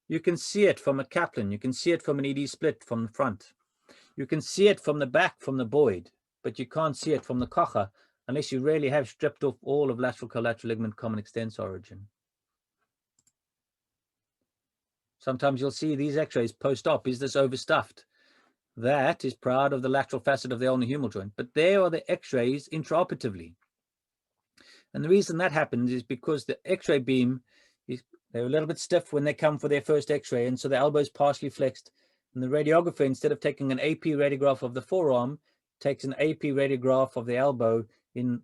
You can see it from a Kaplan, you can see it from an ED split from the front. You can see it from the back from the Boyd, but you can't see it from the Kocher unless you really have stripped off all of lateral collateral ligament common extensor origin. Sometimes you'll see these x-rays post-op. Is this overstuffed? That is proud of the lateral facet of the ulnar-humeral joint, but there are the x-rays intraoperatively. And the reason that happens is because the x-ray beam, they're a little bit stiff when they come for their first x-ray, and so the elbow is partially flexed. And the radiographer, instead of taking an AP radiograph of the forearm, takes an AP radiograph of the elbow in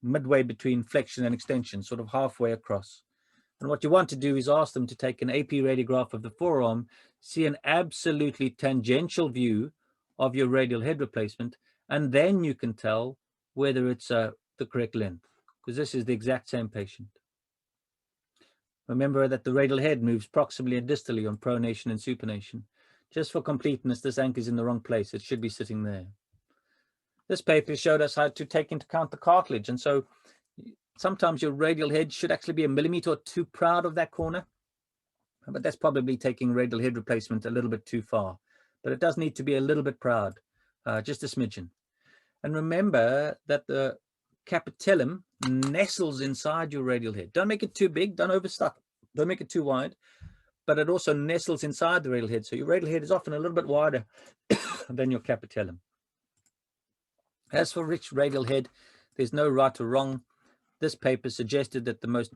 midway between flexion and extension, sort of halfway across. And what you want to do is ask them to take an AP radiograph of the forearm, see an absolutely tangential view of your radial head replacement, and then you can tell whether it's the correct length, because this is the exact same patient. Remember that the radial head moves proximally and distally on pronation and supination. Just for completeness, this anchor is in the wrong place. It should be sitting there. This paper showed us how to take into account the cartilage, and so sometimes your radial head should actually be a millimeter or 2 proud of that corner, but that's probably taking radial head replacement a little bit too far. But it does need to be a little bit proud, just a smidgen. And remember that the capitellum nestles inside your radial head. Don't make it too big, don't overstuff, don't make it too wide, but it also nestles inside the radial head. So your radial head is often a little bit wider than your capitellum. As for rich radial head, there's no right or wrong. This paper suggested that the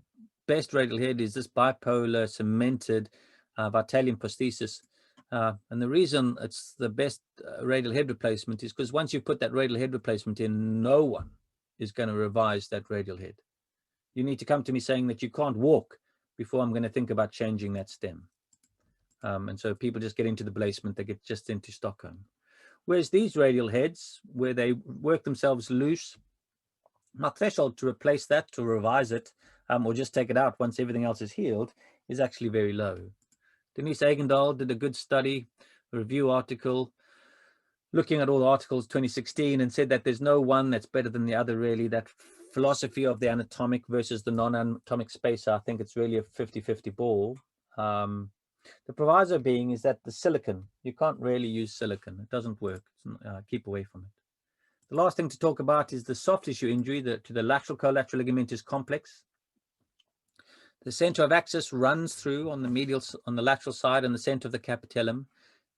best radial head is this bipolar cemented Vitalium prosthesis. And the reason it's the best radial head replacement is because once you put that radial head replacement in, no one is going to revise that radial head. You need to come to me saying that you can't walk before I'm going to think about changing that stem. And so people just get into the placement, they get just into Stockholm. Whereas these radial heads, where they work themselves loose, my threshold to replace that, to revise it, or just take it out once everything else is healed, is actually very low. Denise Agendahl did a good study, a review article, looking at all the articles 2016, and said that there's no one that's better than the other, really. That philosophy of the anatomic versus the non-anatomic spacer, I think it's really a 50-50 ball. The proviso being is that the silicon, you can't really use silicon. It doesn't work. Keep away from it. The last thing to talk about is the soft tissue injury to the lateral collateral ligamentous complex. The center of axis runs through on the medial, on the lateral side, and the center of the capitellum,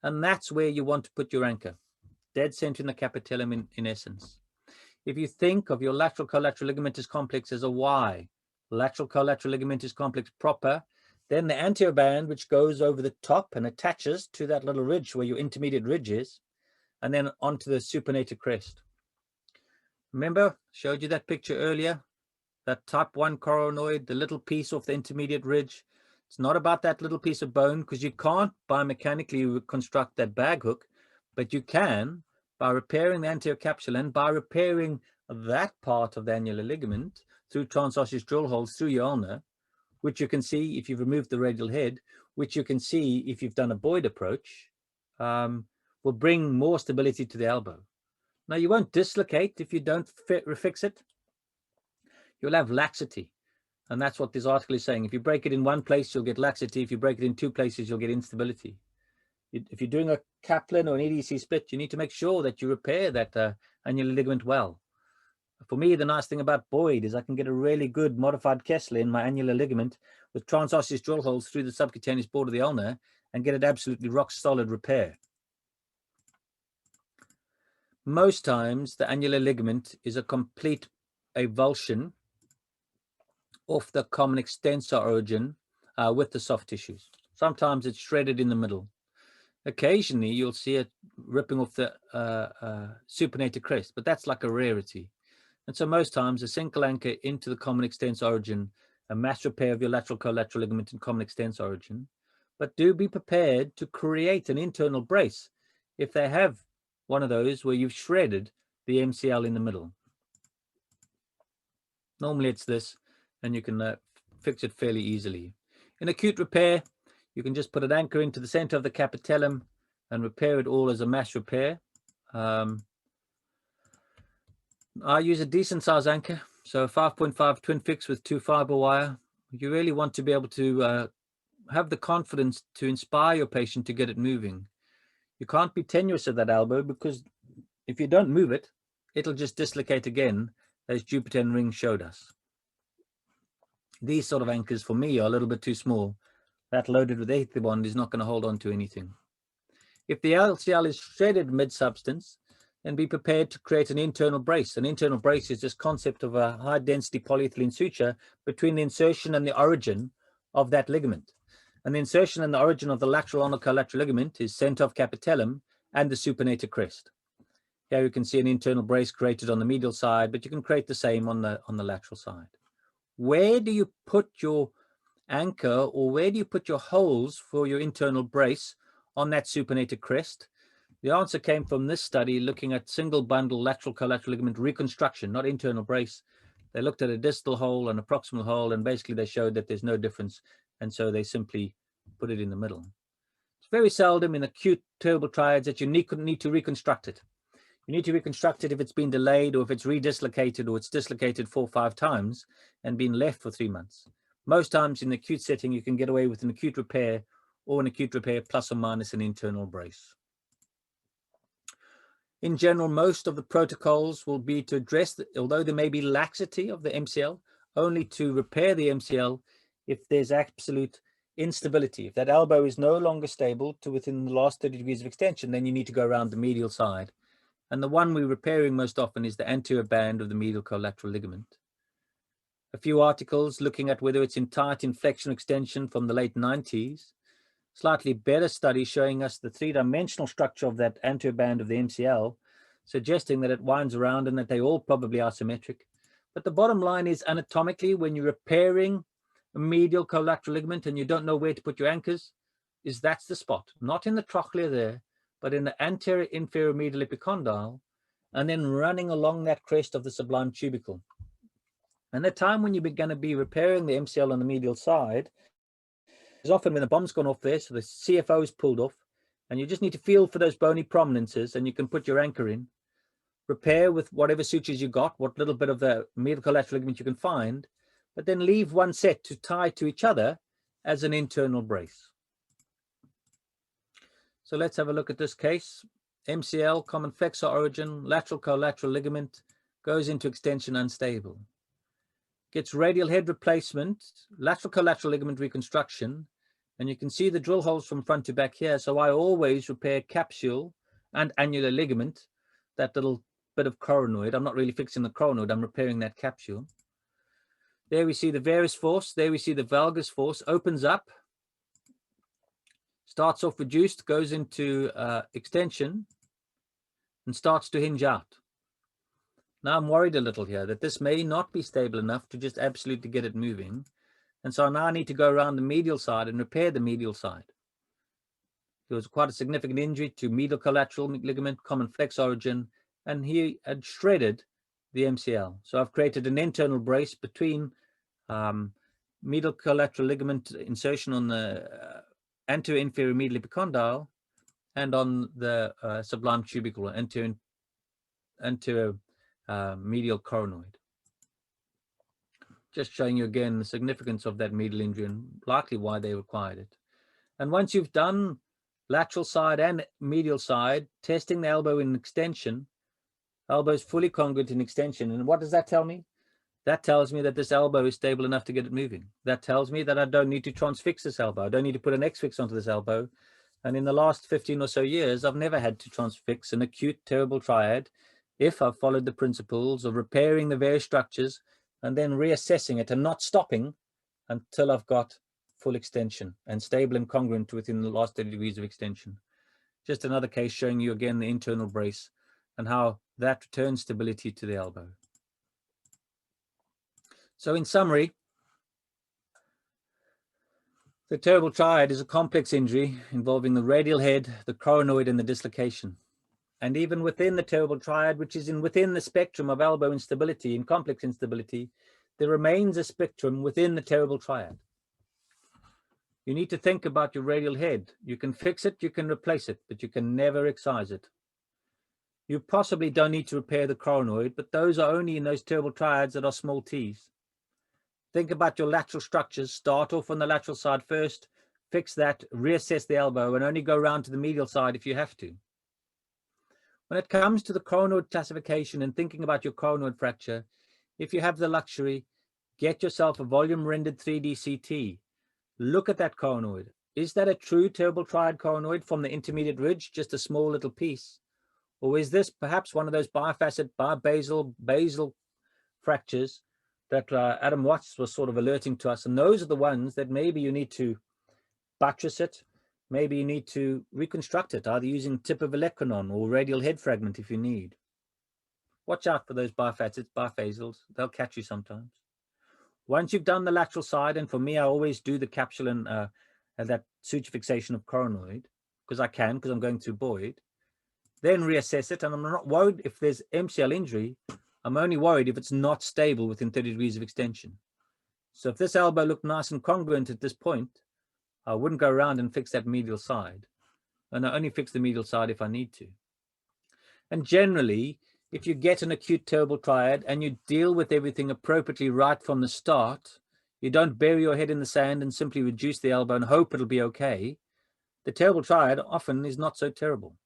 and that's where you want to put your anchor. Dead center in the capitellum in essence. If you think of your lateral collateral ligamentous complex as a Y, lateral collateral ligamentous complex proper, then the anterior band, which goes over the top and attaches to that little ridge where your intermediate ridge is, and then onto the supinated crest. Remember, showed you that picture earlier, that type 1 coronoid, the little piece off the intermediate ridge. It's not about that little piece of bone, because you can't biomechanically reconstruct that bag hook, but you can by repairing the anterior capsule and by repairing that part of the annular ligament through transosseous drill holes through your ulna, which you can see if you've removed the radial head, which you can see if you've done a Boyd approach, will bring more stability to the elbow. Now, you won't dislocate if you don't fix it. You'll have laxity. And that's what this article is saying. If you break it in one place, you'll get laxity. If you break it in two places, you'll get instability. If you're doing a Kaplan or an EDC split, you need to make sure that you repair that annular ligament well. For me, the nice thing about Boyd is I can get a really good modified Kessler in my annular ligament with transosseous drill holes through the subcutaneous board of the ulna and get it absolutely rock solid repair. Most times, the annular ligament is a complete avulsion off the common extensor origin with the soft tissues. Sometimes it's shredded in the middle. Occasionally, you'll see it ripping off the supinated crest, but that's like a rarity. And so most times, a single anchor into the common extensor origin, a mass repair of your lateral collateral ligament in common extensor origin, but do be prepared to create an internal brace if they have one of those where you've shredded the MCL in the middle. Normally it's this, and you can fix it fairly easily. In acute repair, you can just put an anchor into the center of the capitellum and repair it all as a mass repair. I use a decent size anchor, so a 5.5 twin fix with 2 fiber wire. You really want to be able to have the confidence to inspire your patient to get it moving. You can't be tenuous at that elbow, because if you don't move it, it'll just dislocate again, as Jupiter and Ring showed us. These sort of anchors for me are a little bit too small. That loaded with 8th bond is not going to hold on to anything. If the LCL is shredded mid-substance, then be prepared to create an internal brace. An internal brace is this concept of a high-density polyethylene suture between the insertion and the origin of that ligament. And the insertion and the origin of the lateral ulnar collateral ligament is center of capitellum and the supinated crest. Here you can see an internal brace created on the medial side, but you can create the same on the lateral side. Where do you put your anchor, or where do you put your holes for your internal brace on that supinated crest? The answer came from this study looking at single bundle lateral collateral ligament reconstruction, not internal brace. They looked at a distal hole and a proximal hole, and basically they showed that there's no difference, and so they simply put it in the middle. It's very seldom in acute terrible triads that you need to reconstruct it. You need to reconstruct it if it's been delayed, or if it's redislocated, or it's dislocated 4 or 5 times and been left for 3 months. Most times in the acute setting, you can get away with an acute repair, or an acute repair plus or minus an internal brace. In general, most of the protocols will be to address, although there may be laxity of the MCL, only to repair the MCL if there's absolute instability. If that elbow is no longer stable to within the last 30 degrees of extension, then you need to go around the medial side. And the one we're repairing most often is the anterior band of the medial collateral ligament. A few articles looking at whether it's in tight inflection extension from the late 90s. Slightly better study showing us the 3-dimensional structure of that anterior band of the MCL, suggesting that it winds around and that they all probably are symmetric. But the bottom line is, anatomically, when you're repairing a medial collateral ligament and you don't know where to put your anchors, that's the spot, not in the trochlea there, but in the anterior inferior medial epicondyle, and then running along that crest of the sublime tubercle. And the time when you're going to be repairing the MCL on the medial side is often when the bomb's gone off there, so the CFO is pulled off, and you just need to feel for those bony prominences, and you can put your anchor in, repair with whatever sutures you got, what little bit of the medial collateral ligament you can find, but then leave one set to tie to each other as an internal brace. So let's have a look at this case. MCL, common flexor origin, lateral collateral ligament, goes into extension unstable. Gets radial head replacement, lateral collateral ligament reconstruction, and you can see the drill holes from front to back here. So I always repair capsule and annular ligament, that little bit of coronoid. I'm not really fixing the coronoid, I'm repairing that capsule. There we see the varus force, there we see the valgus force, opens up, starts off reduced, goes into extension, and starts to hinge out. Now I'm worried a little here that this may not be stable enough to just absolutely get it moving. And so now I need to go around the medial side and repair the medial side. There was quite a significant injury to medial collateral ligament, common flex origin, and he had shredded the MCL. So I've created an internal brace between medial collateral ligament insertion on the anterior inferior medial epicondyle and on the sublime tubercle, anterior medial coronoid. Just showing you again the significance of that medial injury and likely why they required it. And once you've done lateral side and medial side, testing the elbow in extension, elbow is fully congruent in extension. And what does that tell me? That tells me that this elbow is stable enough to get it moving. That tells me that I don't need to transfix this elbow. I don't need to put an X-fix onto this elbow. And in the last 15 or so years, I've never had to transfix an acute terrible triad if I've followed the principles of repairing the various structures and then reassessing it and not stopping until I've got full extension and stable and congruent within the last 30 degrees of extension. Just another case showing you again the internal brace and how that returns stability to the elbow. So in summary, the terrible triad is a complex injury involving the radial head, the coronoid, and the dislocation. And even within the terrible triad, which is within the spectrum of elbow instability and complex instability, there remains a spectrum within the terrible triad. You need to think about your radial head. You can fix it, you can replace it, but you can never excise it. You possibly don't need to repair the coronoid, but those are only in those terrible triads that are small t's. Think about your lateral structures. Start off on the lateral side first, fix that, reassess the elbow, and only go around to the medial side if you have to. When it comes to the coronoid classification and thinking about your coronoid fracture, if you have the luxury, get yourself a volume rendered 3D CT. Look at that coronoid. Is that a true terrible triad coronoid from the intermediate ridge, just a small little piece? Or is this perhaps one of those bifacet, basal fractures that Adam Watts was sort of alerting to us? And those are the ones that maybe you need to buttress it. Maybe you need to reconstruct it, either using tip of olecranon or radial head fragment if you need. Watch out for those bifacets, bifasals. They'll catch you sometimes. Once you've done the lateral side, and for me, I always do the capsule and that suture fixation of coronoid, because I'm going through Boyd, then reassess it. And I'm not worried if there's MCL injury. I'm only worried if it's not stable within 30 degrees of extension. So if this elbow looked nice and congruent at this point, I wouldn't go around and fix that medial side. And I only fix the medial side if I need to. And generally, if you get an acute terrible triad and you deal with everything appropriately right from the start, you don't bury your head in the sand and simply reduce the elbow and hope it'll be okay, the terrible triad often is not so terrible.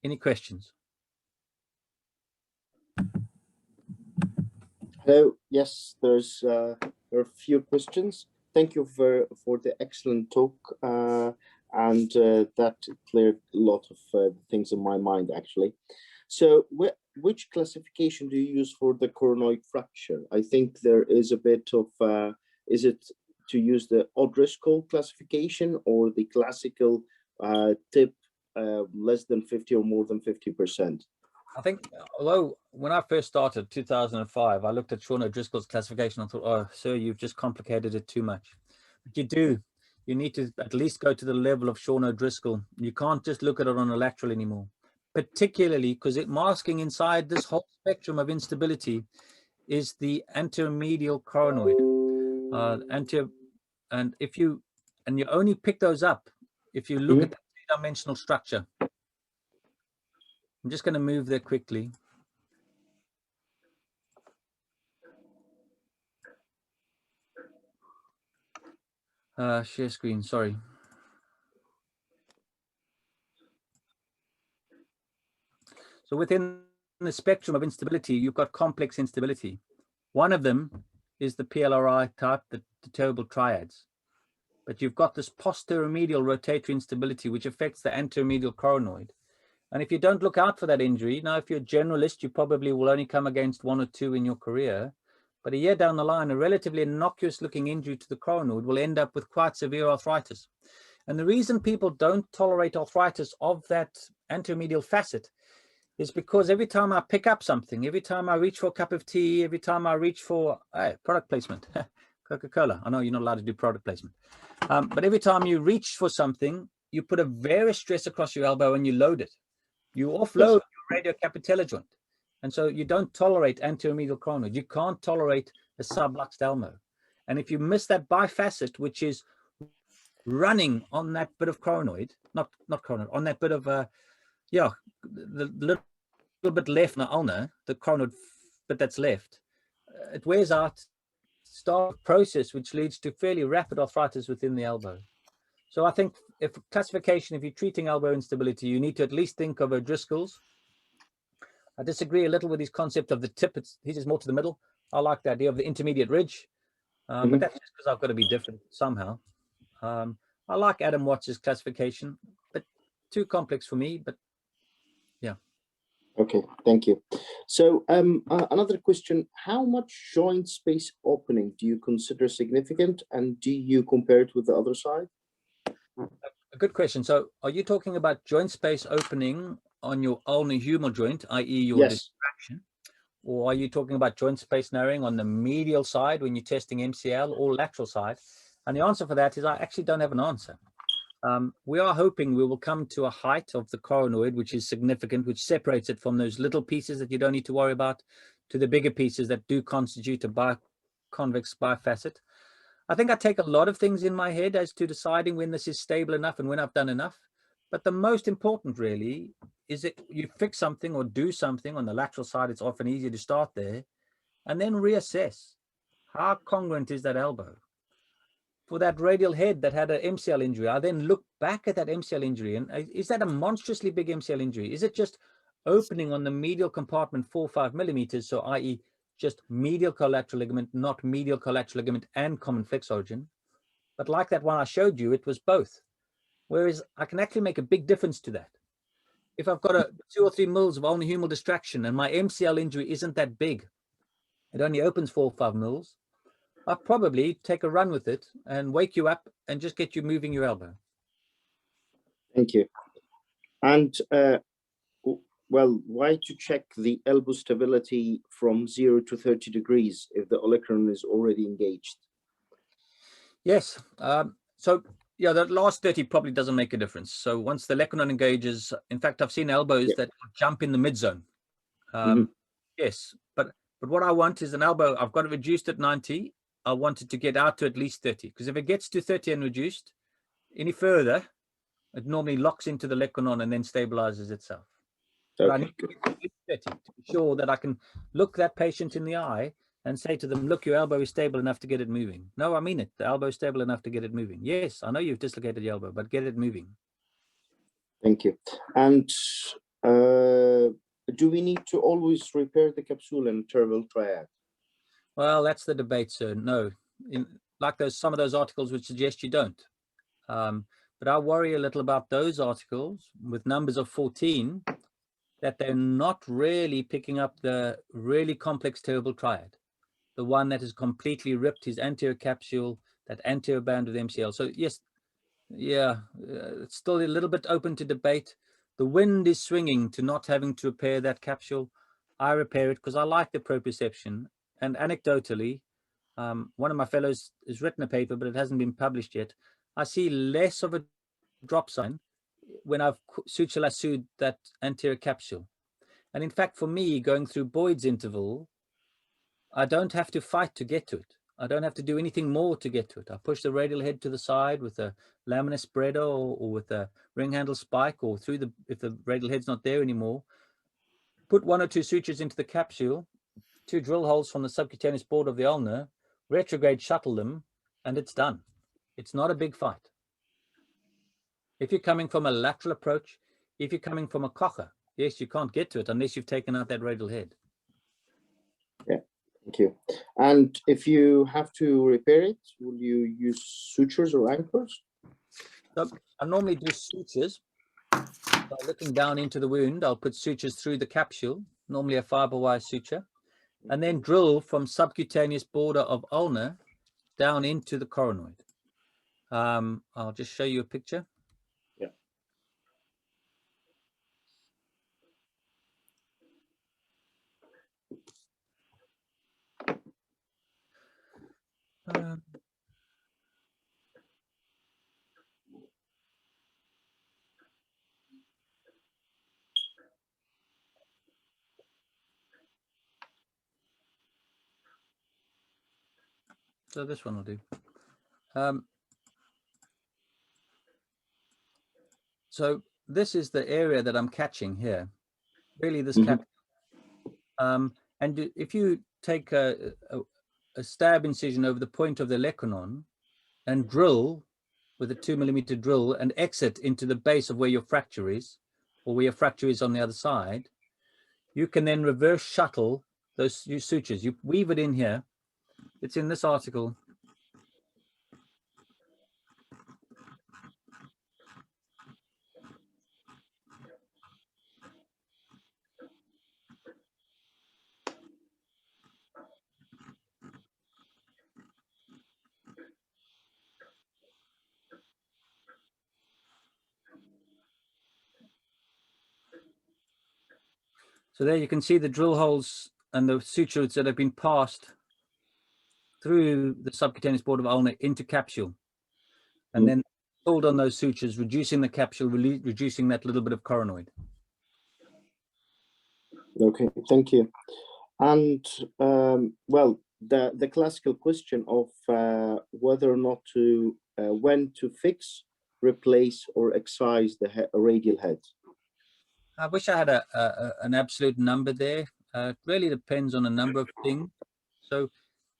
Any questions? Hello. Yes, there are a few questions. Thank you for the excellent talk, and that cleared a lot of things in my mind, actually. So which classification do you use for the coronoid fracture? I think there is a bit of, is it to use the O'Driscoll classification or the classical tip less than 50 or more than 50%? I think, although when I first started 2005, I looked at Sean O'Driscoll's classification and thought, oh, sir, you've just complicated it too much. But you need to at least go to the level of Sean O'Driscoll. You can't just look at it on a lateral anymore, particularly because it masking inside this whole spectrum of instability is the anteromedial coronoid. And you only pick those up if you look at the three-dimensional structure. I'm just going to move there quickly. Share screen, sorry. So within the spectrum of instability, you've got complex instability. One of them is the PLRI type, the terrible triads. But you've got this posteromedial rotatory instability, which affects the anteromedial coronoid. And if you don't look out for that injury, now if you're a generalist, you probably will only come against 1 or 2 in your career. But a year down the line, a relatively innocuous looking injury to the coronoid will end up with quite severe arthritis. And the reason people don't tolerate arthritis of that anteromedial facet is because every time I pick up something, every time I reach for a cup of tea, every time I reach for product placement, Coca-Cola, I know you're not allowed to do product placement, but every time you reach for something, you put a various stress across your elbow and you load it. You offload your radiocapitellar joint. And so you don't tolerate anteromedial coronoid. You can't tolerate a subluxed elbow. And if you miss that bifacet, which is running on that bit of coronoid, not coronoid, on that bit of, the little bit left, the ulnar, the coronoid bit that's left, it wears out, start a process which leads to fairly rapid arthritis within the elbow. So I think if classification, if you're treating elbow instability, you need to at least think of O'Driscoll's. I disagree a little with his concept of the tip. His is more to the middle. I like the idea of the intermediate ridge, but that's just because I've got to be different somehow. I like Adam Watts's classification, but too complex for me, but yeah. Okay, thank you. So another question, how much joint space opening do you consider significant, and do you compare it with the other side? A good question. So are you talking about joint space opening on your ulnar humeral joint, i.e. your distraction, or are you talking about joint space narrowing on the medial side when you're testing MCL, or lateral side? And the answer for that is I actually don't have an answer. We are hoping we will come to a height of the coronoid, which is significant, which separates it from those little pieces that you don't need to worry about to the bigger pieces that do constitute a convex bifacet. I think I take a lot of things in my head as to deciding when this is stable enough and when I've done enough. But the most important really is that you fix something or do something on the lateral side. It's often easier to start there and then reassess. How congruent is that elbow? For that radial head that had an MCL injury, I then look back at that MCL injury and is that a monstrously big MCL injury? Is it just opening on the medial compartment 4 or 5 millimeters, so i.e. just medial collateral ligament, not medial collateral ligament and common flex origin? But like that one I showed you, it was both. Whereas I can actually make a big difference to that. If I've got 2 or 3 mils of ulnar humeral distraction and my MCL injury isn't that big, it only opens 4 or 5 mils, I'll probably take a run with it and wake you up and just get you moving your elbow. Thank you. And well, why to check the elbow stability from 0 to 30 degrees if the olecranon is already engaged? Yes. So yeah, that last 30 probably doesn't make a difference. So once the olecranon engages, in fact, I've seen elbows that jump in the mid zone. Yes, but what I want is an elbow. I've got it reduced at 90. I want it to get out to at least 30, because if it gets to 30 and reduced any further, it normally locks into the olecranon and then stabilizes itself. But I need to get to at least 30 to be sure that I can look that patient in the eye and say to them, look, your elbow is stable enough to get it moving. No, I mean it. The elbow is stable enough to get it moving. Yes, I know you've dislocated the elbow, but get it moving. Thank you. And do we need to always repair the capsule and terrible triad? Well, that's the debate, sir. No, like some of those articles which suggest you don't. But I worry a little about those articles with numbers of 14, that they're not really picking up the really complex terrible triad, the one that has completely ripped his anterior capsule, that anterior band with MCL. So yes, yeah, it's still a little bit open to debate, the wind is swinging to not having to repair that capsule, I repair it because I like the proprioception. And anecdotally, one of my fellows has written a paper, but it hasn't been published yet. I see less of a drop sign when I've suture lassoed that anterior capsule. And in fact, for me, going through Boyd's interval, I don't have to fight to get to it. I don't have to do anything more to get to it. I push the radial head to the side with a laminar spreader or with a ring handle spike, or through if the radial head's not there anymore, put 1 or 2 sutures into the capsule, 2 drill holes from the subcutaneous border of the ulnar, retrograde shuttle them, and it's done. It's not a big fight. If you're coming from a lateral approach, if you're coming from a cocker, yes, you can't get to it unless you've taken out that radial head. Yeah, thank you. And if you have to repair it, will you use sutures or anchors? So I normally do sutures. By looking down into the wound, I'll put sutures through the capsule, normally a fiber wire suture, and then drill from subcutaneous border of ulnar down into the coronoid. I'll just show you a picture. Yeah. So this one will do. So this is the area that I'm catching here, really this cap. And if you take a stab incision over the point of the olecranon and drill with a 2mm drill and exit into the base of where your fracture is, or where your fracture is on the other side, you can then reverse shuttle those sutures. You weave it in here. It's in this article. So there you can see the drill holes and the sutures that have been passed through the subcutaneous border of ulnar into capsule. And then pulled on those sutures, reducing the capsule, reducing that little bit of coronoid. Okay, thank you. And well, the classical question of whether or not to, when to fix, replace, or excise the radial head. I wish I had an absolute number there. It really depends on a number of things. So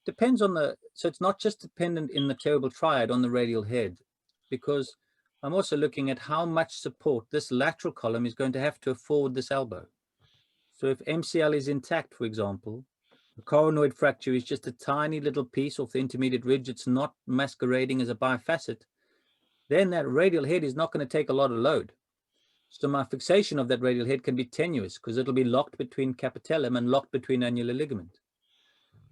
depends on so it's not just dependent in the terrible triad on the radial head, because I'm also looking at how much support this lateral column is going to have to afford this elbow. So if MCL is intact, for example, the coronoid fracture is just a tiny little piece of the intermediate ridge, it's not masquerading as a bifacet, then that radial head is not going to take a lot of load. So my fixation of that radial head can be tenuous because it'll be locked between capitellum and locked between annular ligament.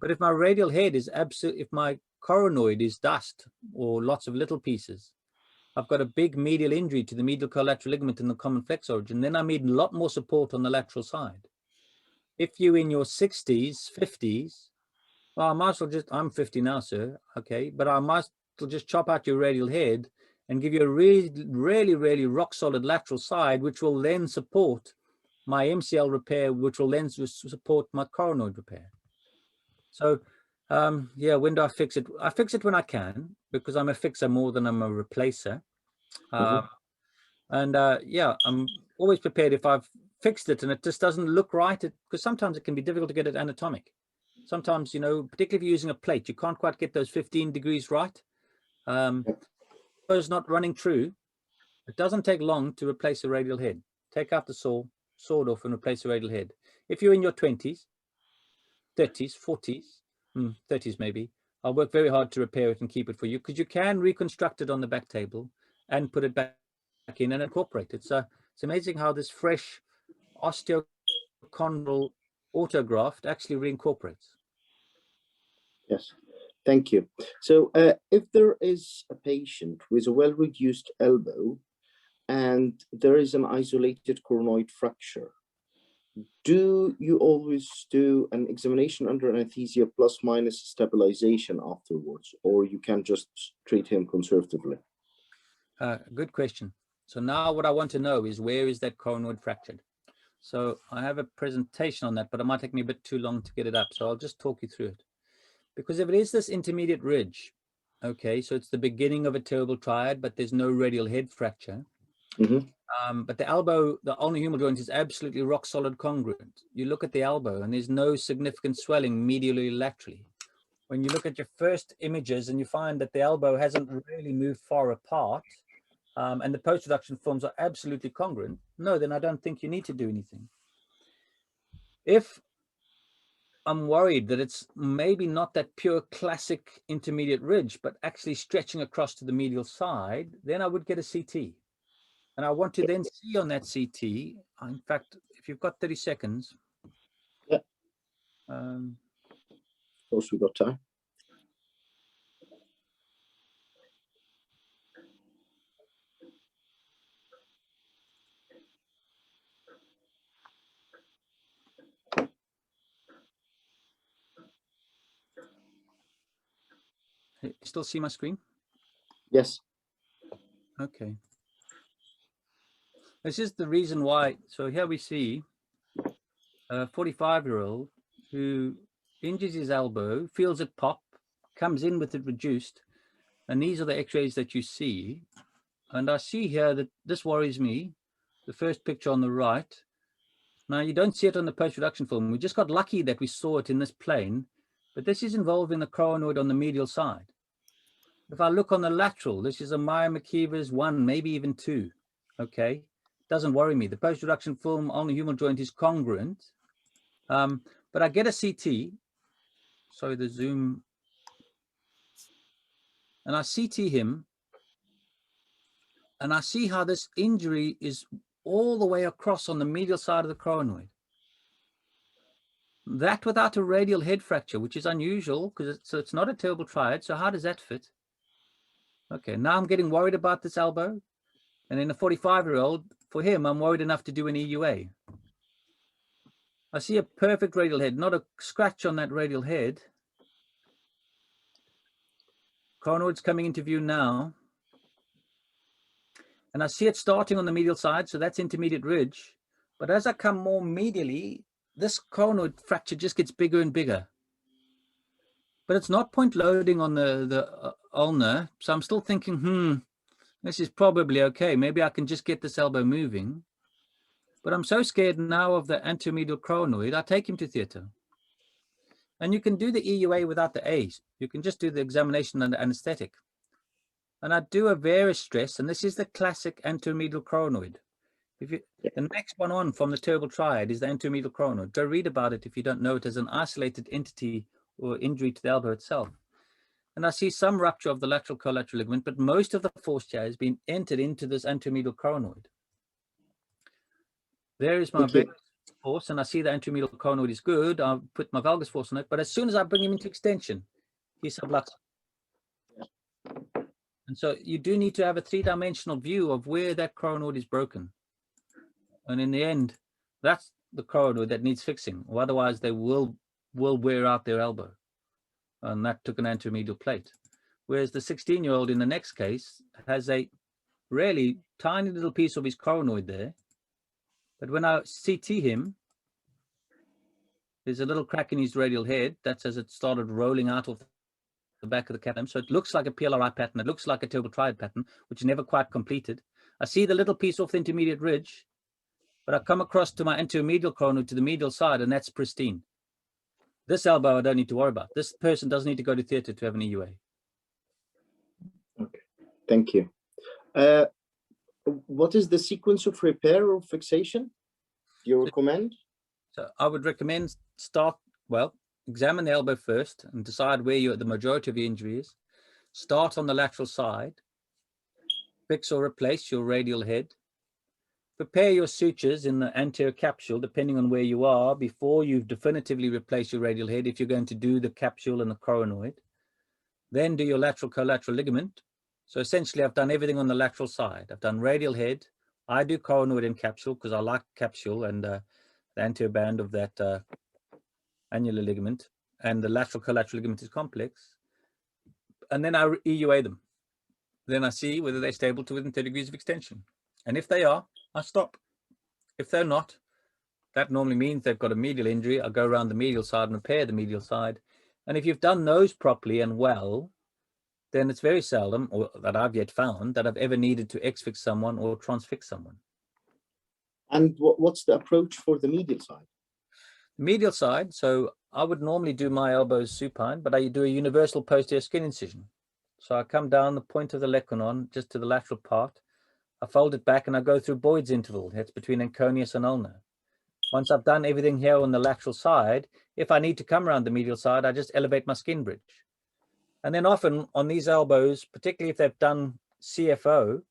But if my radial head is if my coronoid is dust or lots of little pieces, I've got a big medial injury to the medial collateral ligament in the common flex origin, then I need a lot more support on the lateral side. If you're in your 60s, 50s, well, I might as well just, I'm 50 now, sir, okay, but I might as well just chop out your radial head and give you a really rock solid lateral side, which will then support my MCL repair, which will then support my coronoid repair. So yeah, when do I fix it? I fix it when I can, because I'm a fixer more than I'm a replacer. And yeah, I'm always prepared if I've fixed it and it just doesn't look right, because sometimes it can be difficult to get it anatomic. Sometimes, you know, particularly if you're using a plate, you can't quite get those 15 degrees right. It's not running true. It doesn't take long to replace a radial head. Take out the saw, saw it off and replace the radial head. If you're in your 20s, 30s, 40s, 30s maybe, I'll work very hard to repair it and keep it for you, because you can reconstruct it on the back table and put it back in and incorporate it. So it's amazing how this fresh osteochondral autograft actually reincorporates. Yes, thank you. So if there is a patient with a well-reduced elbow and there is an isolated coronoid fracture, do you always do an examination under anesthesia plus minus stabilization afterwards, or you can just treat him conservatively? Good question. So now what I want to know is, where is that coronoid fractured? So I have a presentation on that, but it might take me a bit too long to get it up. So I'll just talk you through it. Because if it is this intermediate ridge, okay, so it's the beginning of a terrible triad, but there's no radial head fracture. But the elbow, the ulnar-humeral joint is absolutely rock solid congruent. You look at the elbow and there's no significant swelling medially laterally. When you look at your first images and you find that the elbow hasn't really moved far apart, and the post-reduction forms are absolutely congruent, no, then I don't think you need to do anything. If I'm worried that it's maybe not that pure classic intermediate ridge, but actually stretching across to the medial side, then I would get a CT. And I want to then see on that CT, in fact, if you've got 30 seconds. Yeah. Of course, we've got time. You still see my screen? Yes. Okay. This is the reason why. So here we see a 45-year-old who injures his elbow, feels it pop, comes in with it reduced, and these are the x-rays that you see. And I see here that this worries me, the first picture on the right. Now, you don't see it on the post-reduction film. We just got lucky that we saw it in this plane, but this is involving the coronoid on the medial side. If I look on the lateral, this is a Meyer-McKeever's 1, maybe even 2, okay? Doesn't worry me. The post-reduction film on the humeral joint is congruent, but I get a CT, sorry, the zoom, and I CT him, and I see how this injury is all the way across on the medial side of the coronoid. That without a radial head fracture, which is unusual because it's not a terrible triad. So how does that fit? Okay, now I'm getting worried about this elbow. And in a 45-year-old, for him, I'm worried enough to do an EUA. I see a perfect radial head, not a scratch on that radial head. Coronoid's coming into view now. And I see it starting on the medial side, so that's intermediate ridge. But as I come more medially, this coronoid fracture just gets bigger and bigger. But it's not point loading on the ulnar, so I'm still thinking, this is probably okay. Maybe I can just get this elbow moving. But I'm so scared now of the anteromedial coronoid, I take him to theatre. And you can do the EUA without the A's. You can just do the examination under anesthetic. And I do a varus stress, and this is the classic anteromedial coronoid. The next one on from the terrible triad is the anteromedial coronoid. Go read about it if you don't know it as an isolated entity or injury to the elbow itself. And I see some rupture of the lateral collateral ligament, but most of the force here has been entered into this anteromedial coronoid. There is my force, and I see the anteromedial coronoid is good. I'll put my valgus force on it, but as soon as I bring him into extension, he's subluxed. And so you do need to have a three-dimensional view of where that coronoid is broken. And in the end, that's the coronoid that needs fixing, or otherwise they will wear out their elbow. And that took an anteromedial plate. Whereas the 16-year-old in the next case has a really tiny little piece of his coronoid there. But when I CT him, there's a little crack in his radial head. That's as it started rolling out of the back of the capsule. So it looks like a PLRI pattern. It looks like a terrible triad pattern, which never quite completed. I see the little piece off the intermediate ridge, but I come across to my anteromedial coronoid to the medial side, and that's pristine. This elbow I don't need to worry about. This person doesn't need to go to theatre to have an EUA. Okay, thank you. What is the sequence of repair or fixation you recommend? So I would recommend examine the elbow first and decide where the majority of your injury is. Start on the lateral side. Fix or replace your radial head. Prepare your sutures in the anterior capsule, depending on where you are, before you definitively replace your radial head, if you're going to do the capsule and the coronoid. Then do your lateral collateral ligament. So essentially, I've done everything on the lateral side. I've done radial head. I do coronoid and capsule because I like capsule and the anterior band of that annular ligament, and the lateral collateral ligament is complex. And then I EUA them. Then I see whether they're stable to within 30 degrees of extension. And if they are, I stop. If they're not, that normally means they've got a medial injury. I'll go around the medial side and repair the medial side. And if you've done those properly and well, then it's very seldom, or that I've yet found, that I've ever needed to X-fix someone or transfix someone. And what's the approach for the medial side? Medial side, so I would normally do my elbows supine, but I do a universal posterior skin incision. So I come down the point of the lequenon, just to the lateral part. I fold it back and I go through Boyd's interval. That's between enconius and ulnar. Once I've done everything here on the lateral side, if I need to come around the medial side, I just elevate my skin bridge. And then often on these elbows, particularly if they've done CFO,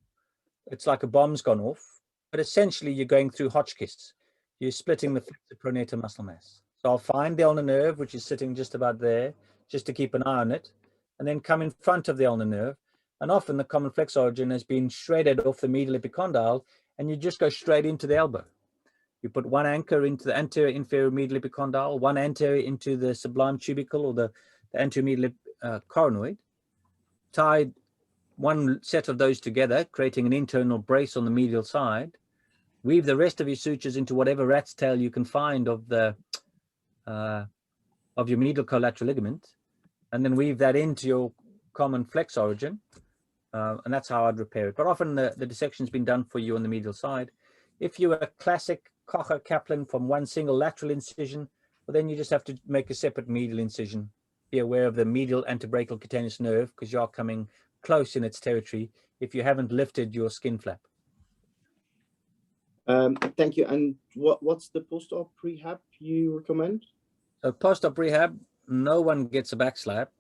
it's like a bomb's gone off, but essentially you're going through Hotchkiss. You're splitting the flexor pronator muscle mass. So I'll find the ulnar nerve, which is sitting just about there, just to keep an eye on it, and then come in front of the ulnar nerve. And often the common flex origin has been shredded off the medial epicondyle, and you just go straight into the elbow. You put one anchor into the anterior inferior medial epicondyle, one anterior into the sublime tubercle or the anterior medial coronoid, tie one set of those together, creating an internal brace on the medial side, weave the rest of your sutures into whatever rat's tail you can find of the of your medial collateral ligament, and then weave that into your common flex origin, and that's how I'd repair it. But often the dissection's been done for you on the medial side. If you're a classic Kocher Kaplan from one single lateral incision, well, then you just have to make a separate medial incision. Be aware of the medial antebrachial cutaneous nerve because you are coming close in its territory if you haven't lifted your skin flap. Thank you. And what's the post-op rehab you recommend? So post-op rehab, no one gets a back slap.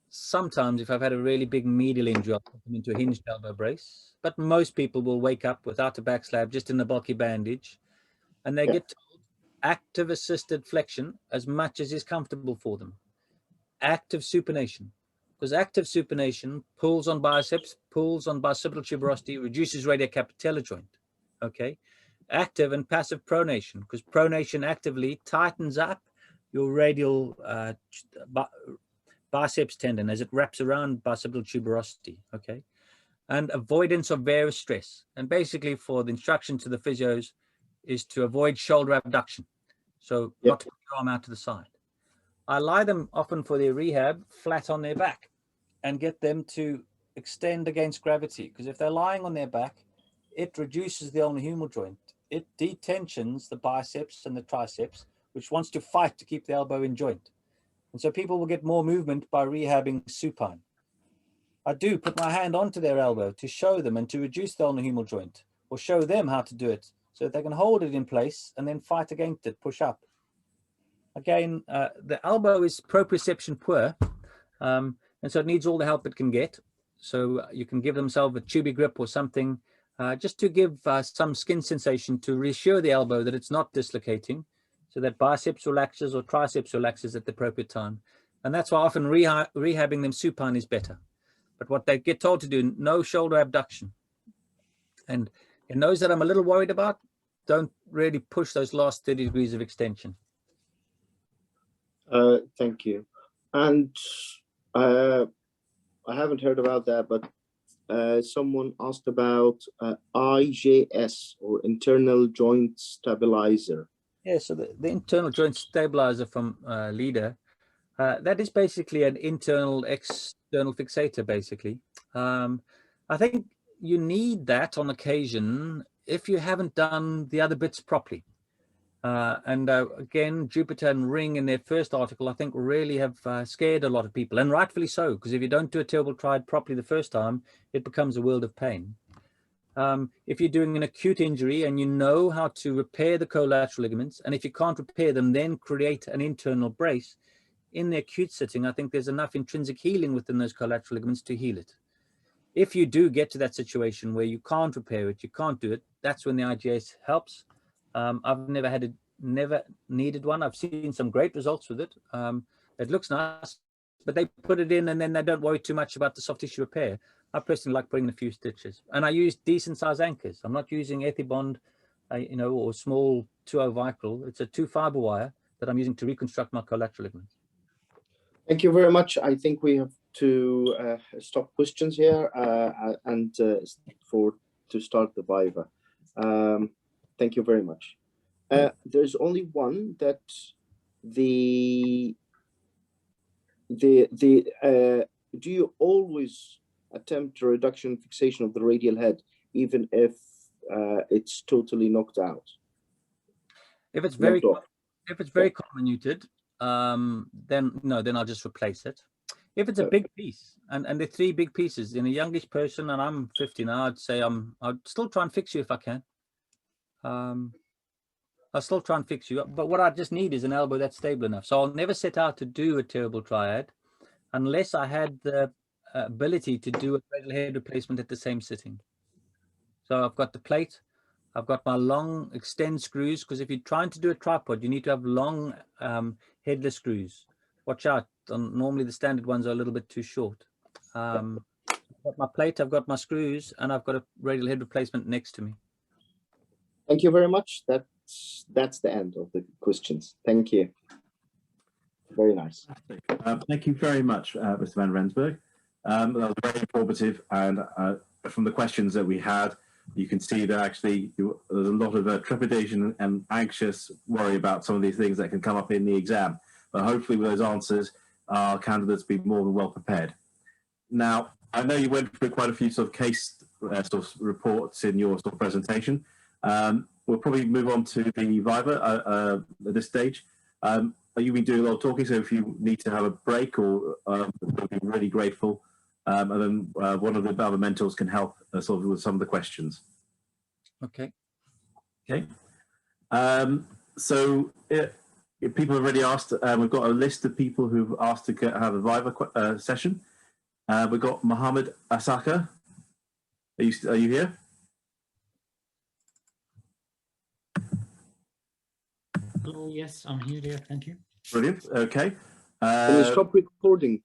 Sometimes if I've had a really big medial injury, I'll put them into a hinged elbow brace. But most people will wake up without a back slab, just in a bulky bandage. And they get told active assisted flexion as much as is comfortable for them. Active supination. Because active supination pulls on biceps, pulls on bicipital tuberosity, reduces radiocapitellar joint. Okay. Active and passive pronation, because pronation actively tightens up your radial biceps tendon as it wraps around bicipital tuberosity. Okay. And avoidance of varus stress. And basically for the instruction to the physios is to avoid shoulder abduction. So not to put your arm out to the side. I lie them often for their rehab flat on their back and get them to extend against gravity. Because if they're lying on their back, it reduces the ulnar-humeral joint. It detensions the biceps and the triceps, which wants to fight to keep the elbow in joint. And so people will get more movement by rehabbing supine. I do put my hand onto their elbow to show them and to reduce the ulnar-humeral joint, or show them how to do it so that they can hold it in place and then fight against it, push up. Again, the elbow is proprioception poor, and so it needs all the help it can get. So you can give themselves a tubey grip or something, just to give some skin sensation to reassure the elbow that it's not dislocating, so that biceps relaxes or triceps relaxes at the appropriate time. And that's why often rehabbing them supine is better. But what they get told to do, no shoulder abduction. And in those that I'm a little worried about, don't really push those last 30 degrees of extension. Thank you. And I haven't heard about that, but someone asked about IJS, or internal joint stabilizer. Yeah, so the internal joint stabilizer from Leader, that is basically an internal external fixator, basically. I think you need that on occasion if you haven't done the other bits properly. Again, Jupiter and Ring in their first article, I think really have scared a lot of people, and rightfully so, because if you don't do a terrible triad properly the first time, it becomes a world of pain. If you're doing an acute injury and you know how to repair the collateral ligaments, and if you can't repair them, then create an internal brace in the acute setting, I think there's enough intrinsic healing within those collateral ligaments to heal it. If you do get to that situation where you can't repair it, you can't do it, that's when the IGS helps. I've never needed one. I've seen some great results with it. It looks nice. but they put it in and then they don't worry too much about the soft tissue repair. I personally like putting in a few stitches, and I use decent size anchors. I'm not using Ethibond, you know, or small 2.0 Vicryl. It's a 2 fiber wire that I'm using to reconstruct my collateral ligaments. Thank you very much. I think we have to stop questions here and to start the viva. Thank you very much. There's only one that do you always attempt a reduction fixation of the radial head, even if it's totally knocked out? If it's very comminuted, then no, then I'll just replace it. If it's a big piece, and there are 3 big pieces in a youngish person, and I'm 50 now, I'd say I'd still try and fix you if I can. I'll still try and fix you, but what I just need is an elbow that's stable enough. So I'll never set out to do a terrible triad unless I had the ability to do a radial head replacement at the same sitting. So I've got the plate, I've got my long extend screws, because if you're trying to do a tripod, you need to have long headless screws. Watch out, normally the standard ones are a little bit too short. I've got my plate, I've got my screws, and I've got a radial head replacement next to me. Thank you very much. That's the end of the questions. Thank you. Very nice. Thank you very much, Mr. Van Rensburg. That was very informative, and from the questions that we had, you can see that actually there's a lot of trepidation and anxious worry about some of these things that can come up in the exam. But hopefully with those answers, our candidates will be more than well prepared. Now, I know you went through quite a few sort of case sort of reports in your sort of presentation. We'll probably move on to the viva at this stage. You've been doing a lot of talking, so if you need to have a break, or we'll be really grateful. And then one of the other mentors can help sort of with some of the questions. Okay. Okay. So if people have already asked, we've got a list of people who've asked to have a viva session. We've got Mohammed Asaka. Are you here? Hello, yes, I'm here. Yeah, thank you. Brilliant. Okay. Can you stop recording,